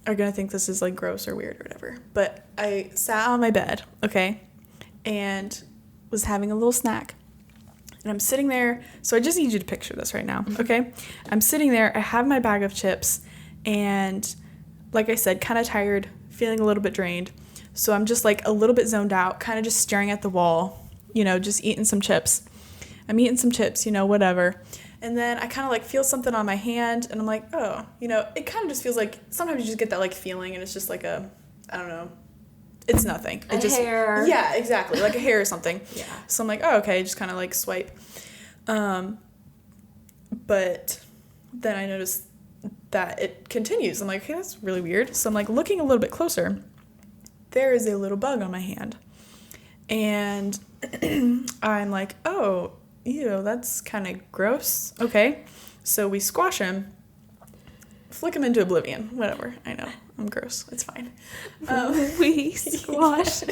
gonna think this is like gross or weird or whatever, but I sat on my bed, okay, and was having a little snack. And I'm sitting there, so I just need you to picture this right now, okay? I'm sitting there, I have my bag of chips, and like I said, kind of tired, feeling a little bit drained. So I'm just like a little bit zoned out, kind of just staring at the wall, just eating some chips. I'm eating some chips, whatever. And then I kind of like feel something on my hand, and I'm like, oh, it kind of just feels like, sometimes you just get that like feeling, and it's just like I don't know. It's nothing. Hair. Yeah, exactly. Like a hair or something. Yeah. So I'm like, oh, okay. Just kind of like swipe. But then I noticed that it continues. I'm like, hey, that's really weird. So I'm like looking a little bit closer. There is a little bug on my hand. And I'm like, oh, ew, that's kind of gross. Okay. So we squash him, flick him into oblivion. Whatever. I know. I'm gross. It's fine. We squash.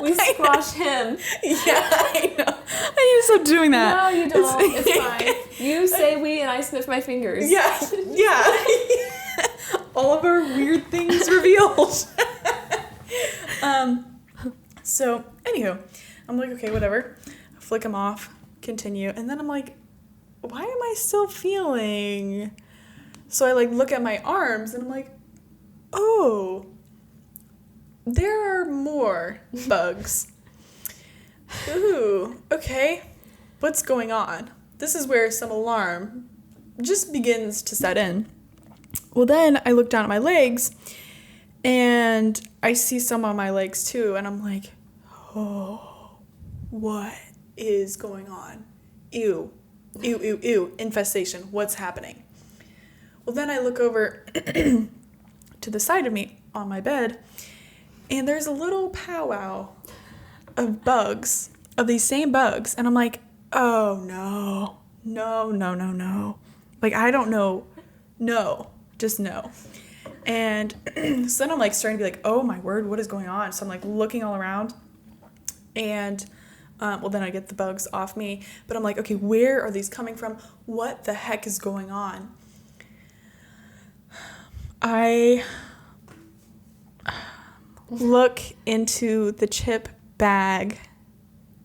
We squash him. Yeah, I know. I need to stop doing that. No, you don't. It's fine. You say we and I sniff my fingers. Yeah. All of our weird things revealed. So, anywho, I'm like, okay, whatever. Flick them off, continue. And then I'm like, why am I still feeling? So I like look at my arms and I'm like, oh, there are more bugs. Ooh, okay. What's going on? This is where some alarm just begins to set in. Well, then I look down at my legs and I see some on my legs too. And I'm like, oh, what is going on? Ew, ew, ew, ew, infestation. What's happening? Well, then I look over to the side of me on my bed and there's a little powwow of bugs, of these same bugs. And I'm like, oh no, no, no, no, no. Like, I don't know. No, just no. And so then I'm like starting to be like, oh my word, what is going on? So I'm like looking all around and well, then I get the bugs off me, but I'm like, okay, where are these coming from? What the heck is going on? I look into the chip bag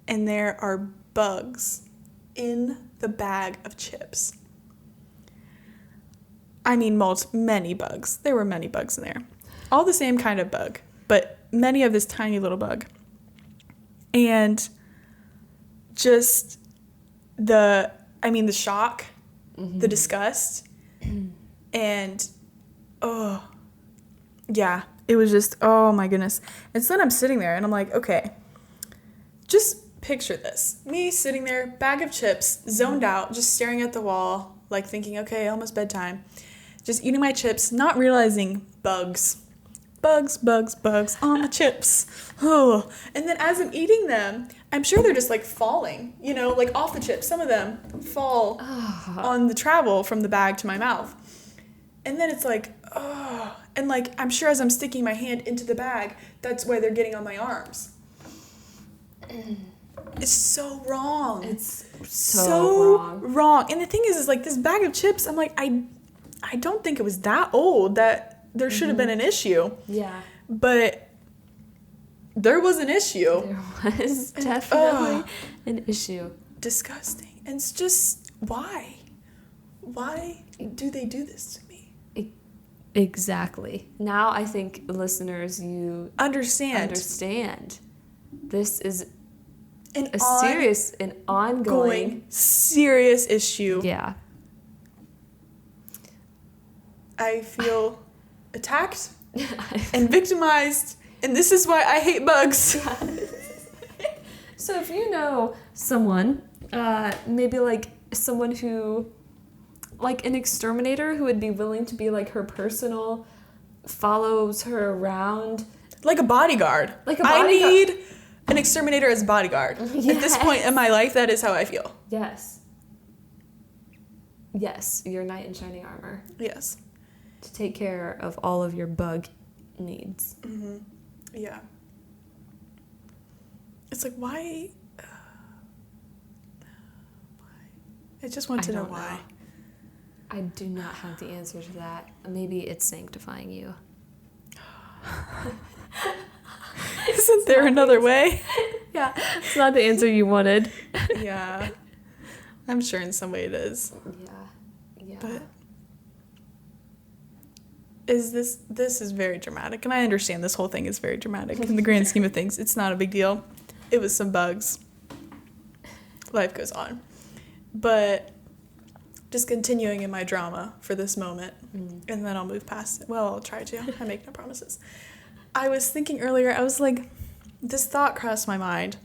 and there are bugs in the bag of chips. I mean, many bugs. There were many bugs in there. All the same kind of bug, but many of this tiny little bug. And just the shock, the disgust, and oh, yeah, it was just, oh my goodness. And so then I'm sitting there and I'm like, okay, just picture this. Me sitting there, bag of chips, zoned out, just staring at the wall, like thinking, okay, almost bedtime. Just eating my chips, not realizing bugs on the chips. Oh. And then as I'm eating them, I'm sure they're just like falling, like off the chips. Some of them fall on the travel from the bag to my mouth. And then it's like, oh. And like, I'm sure as I'm sticking my hand into the bag, that's why they're getting on my arms. It's so wrong. It's so wrong. And the thing is like this bag of chips, I'm like, I don't think it was that old that there should have been an issue. Yeah. But there was an issue. There was definitely an issue. Disgusting. And it's just, why? Why do they do this to me? Exactly. Now I think listeners, you understand. This is an ongoing serious issue. Yeah. I feel attacked and victimized, and this is why I hate bugs. So if you know someone, maybe like someone who, like an exterminator who would be willing to be like her personal, follows her around. Like a bodyguard. I need an exterminator as bodyguard. Yes. At this point in my life, that is how I feel. Yes. Yes, your knight in shining armor. Yes. To take care of all of your bug needs. Mm-hmm. Yeah. It's like, why? I just want to know why. I do not have the answer to that. Maybe it's sanctifying you. Isn't there another way? Yeah, it's not the answer you wanted. Yeah. I'm sure in some way it is. Yeah. But this is very dramatic, and I understand this whole thing is very dramatic. In the grand scheme of things, it's not a big deal. It was some bugs. Life goes on. But just continuing in my drama for this moment, and then I'll move past it. Well, I'll try to. I make no promises. I was thinking earlier, I was like, this thought crossed my mind.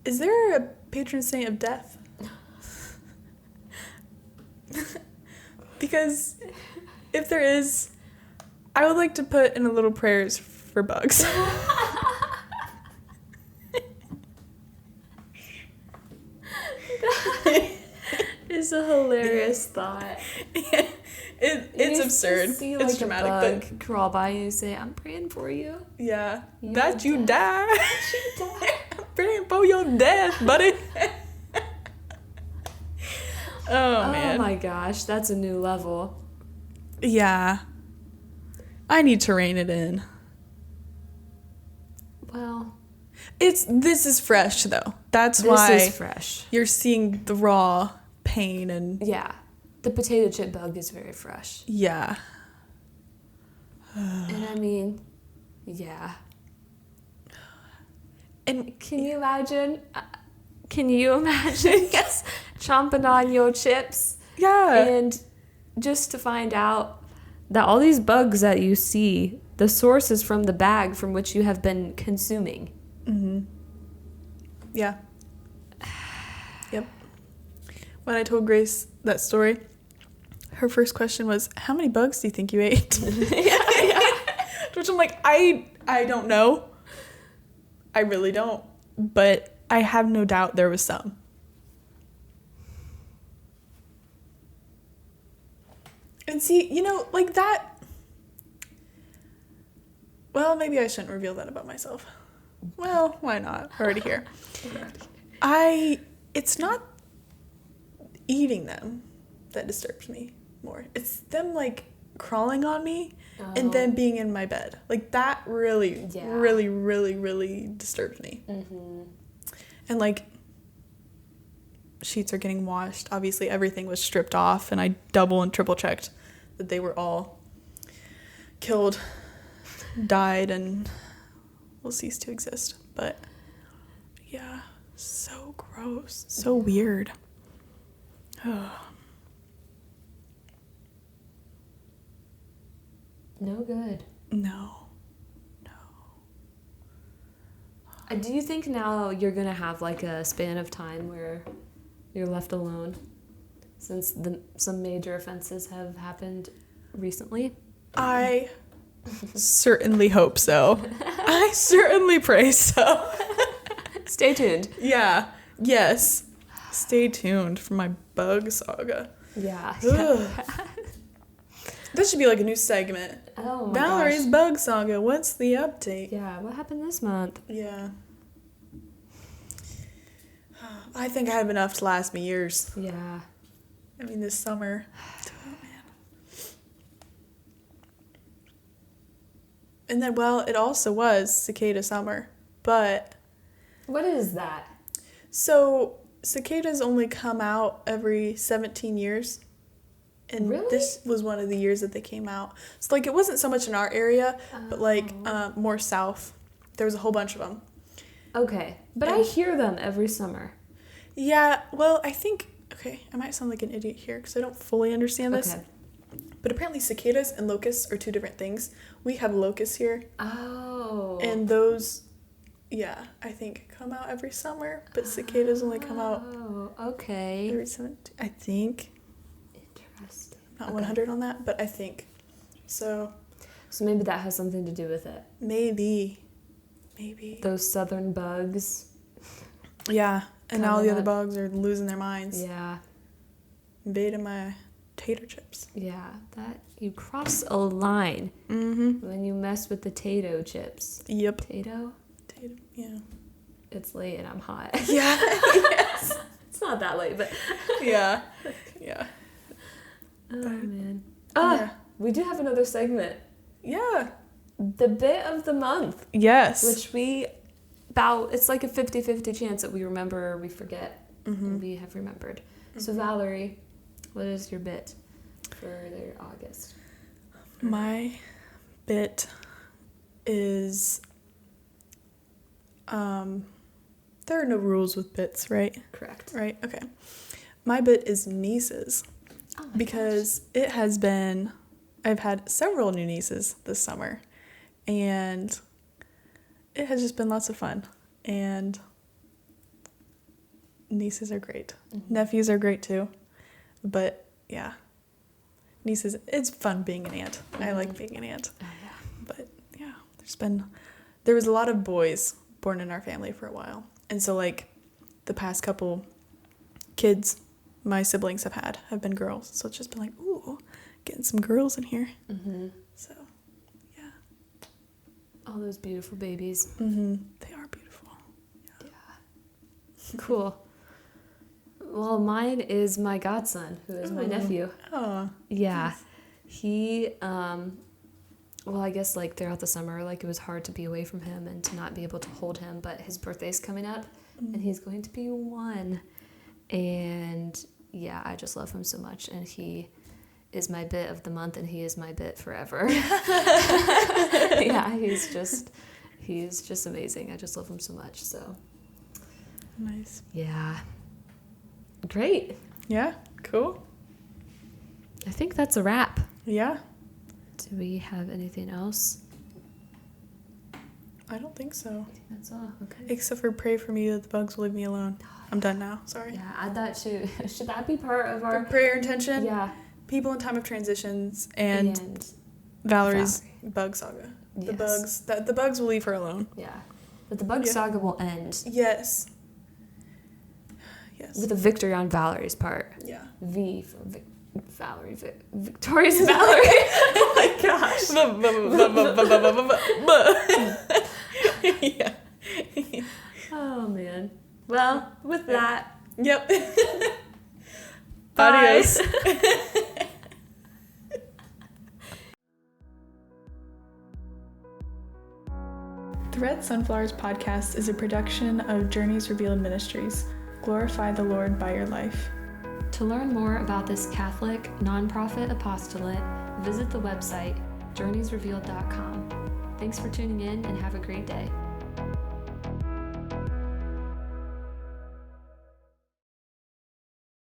Is there a patron saint of death? Because if there is, I would like to put in a little prayers for bugs. That is a hilarious thought. It's absurd. See, It's like, dramatic, a but bug crawl by you and say, "I'm praying for you." yeah, Your that you death. die. You die. I'm praying for your death, buddy. Oh man. Oh my gosh, that's a new level. Yeah. I need to rein it in. Well, This is fresh though. That's this why is fresh. you're seeing the raw pain and Yeah, the potato chip bug is very fresh. yeah. And I mean, yeah. And Can you imagine? Yes, chomping on your chips yeah. and just to find out that all these bugs that you see, the source is from the bag from which you have been consuming. Mm-hmm. Yeah. Yep. When I told Grace that story, her first question was, "How many bugs do you think you ate?" Yeah. Which I'm like, I don't know. I really don't. But I have no doubt there was some. And see, like that. Well, maybe I shouldn't reveal that about myself. Well, why not? We're already here. It's not eating them that disturbs me more. It's them like crawling on me and then being in my bed. Like that really, really, really, really disturbs me. Mm-hmm. And like sheets are getting washed. Obviously everything was stripped off and I double and triple checked that they were all killed, died, and will cease to exist. But yeah, so gross, so weird. No good. No. Do you think now you're going to have like a span of time where you're left alone since some major offenses have happened recently? I certainly hope so. I certainly pray so. Stay tuned. Yeah. Yes. Stay tuned for my bug saga. Yeah. This should be like a new segment. Oh my Valerie's gosh. bug saga. What's the update? Yeah, what happened this month? Yeah. I think I have enough to last me years. Yeah. I mean, this summer. Oh, man. And then, well, it also was cicada summer. But, What is that? so cicadas only come out every 17 years. And Really? this was one of the years that they came out. So, like, it wasn't so much in our area, but, like, more south. There was a whole bunch of them. Okay. But I hear them every summer. Yeah, well, I think, okay, I might sound like an idiot here because I don't fully understand this. Okay. But apparently cicadas and locusts are two different things. We have locusts here. Oh. And those, yeah, I think come out every summer. But cicadas only come out Oh, okay. every 17, I think. Interesting. Not Okay. 100 on that, but I think. So So maybe that has something to do with it. maybe. Those southern bugs. Yeah, and now Coming the other up. bugs are losing their minds. Yeah. Invading my tater chips. Yeah. That you cross a line Mm-hmm. when you mess with the Tato chips. Yep. Tato? Tater, yeah. It's late and I'm hot. Yeah. Yes. It's not that late, but Yeah. Yeah. oh man. Yeah. We do have another segment. Yeah. The bit of the month, Yes. which it's like a 50-50 chance that we remember or we forget. Mm-hmm. We have remembered. So Valerie, what is your bit for their August? My bit is there are no rules with bits, right? Correct. Right? Okay. My bit is nieces Oh my because it has been I've had several new nieces this summer and it has just been lots of fun. And nieces are great. Mm-hmm. Nephews are great too. But yeah. Nieces, it's fun being an aunt. I like being an aunt. Oh, yeah. But yeah, there was a lot of boys born in our family for a while. And so like the past couple kids my siblings have been girls. So it's just been like, ooh, getting some girls in here. Mm-hmm. So, yeah. All those beautiful babies. Mm-hmm. They are beautiful. Yeah. Cool. Well, mine is my godson, who is my nephew. Oh. Yeah. Nice. He, well, I guess like throughout the summer, like it was hard to be away from him and to not be able to hold him, but his birthday's coming up and he's going to be 1. And yeah, I just love him so much. And he is my bit of the month and he is my bit forever. Yeah, he's just amazing. I just love him so much. So Nice. yeah. Great. Yeah, cool. I think that's a wrap. Yeah. Do we have anything else? I don't think so. I think that's all. Okay. Except for pray for me that the bugs will leave me alone. I'm done now. Sorry. Yeah, add that to. Should that be part of our Prayer intention? Yeah. People in time of transitions and Valerie's bug saga. The Yes. the bugs will leave her alone. Yeah. But the bug saga will end Yes. Yes. with a victory on Valerie's part. Yeah. V for Valerie. Victorious Valerie. Oh my gosh. Yeah. Oh man. Well, with that. Yep. Bye. Adios. The Red Sunflowers podcast is a production of Journeys Revealed Ministries. Glorify the Lord by your life. To learn more about this Catholic nonprofit apostolate, visit the website journeysrevealed.com. Thanks for tuning in and have a great day.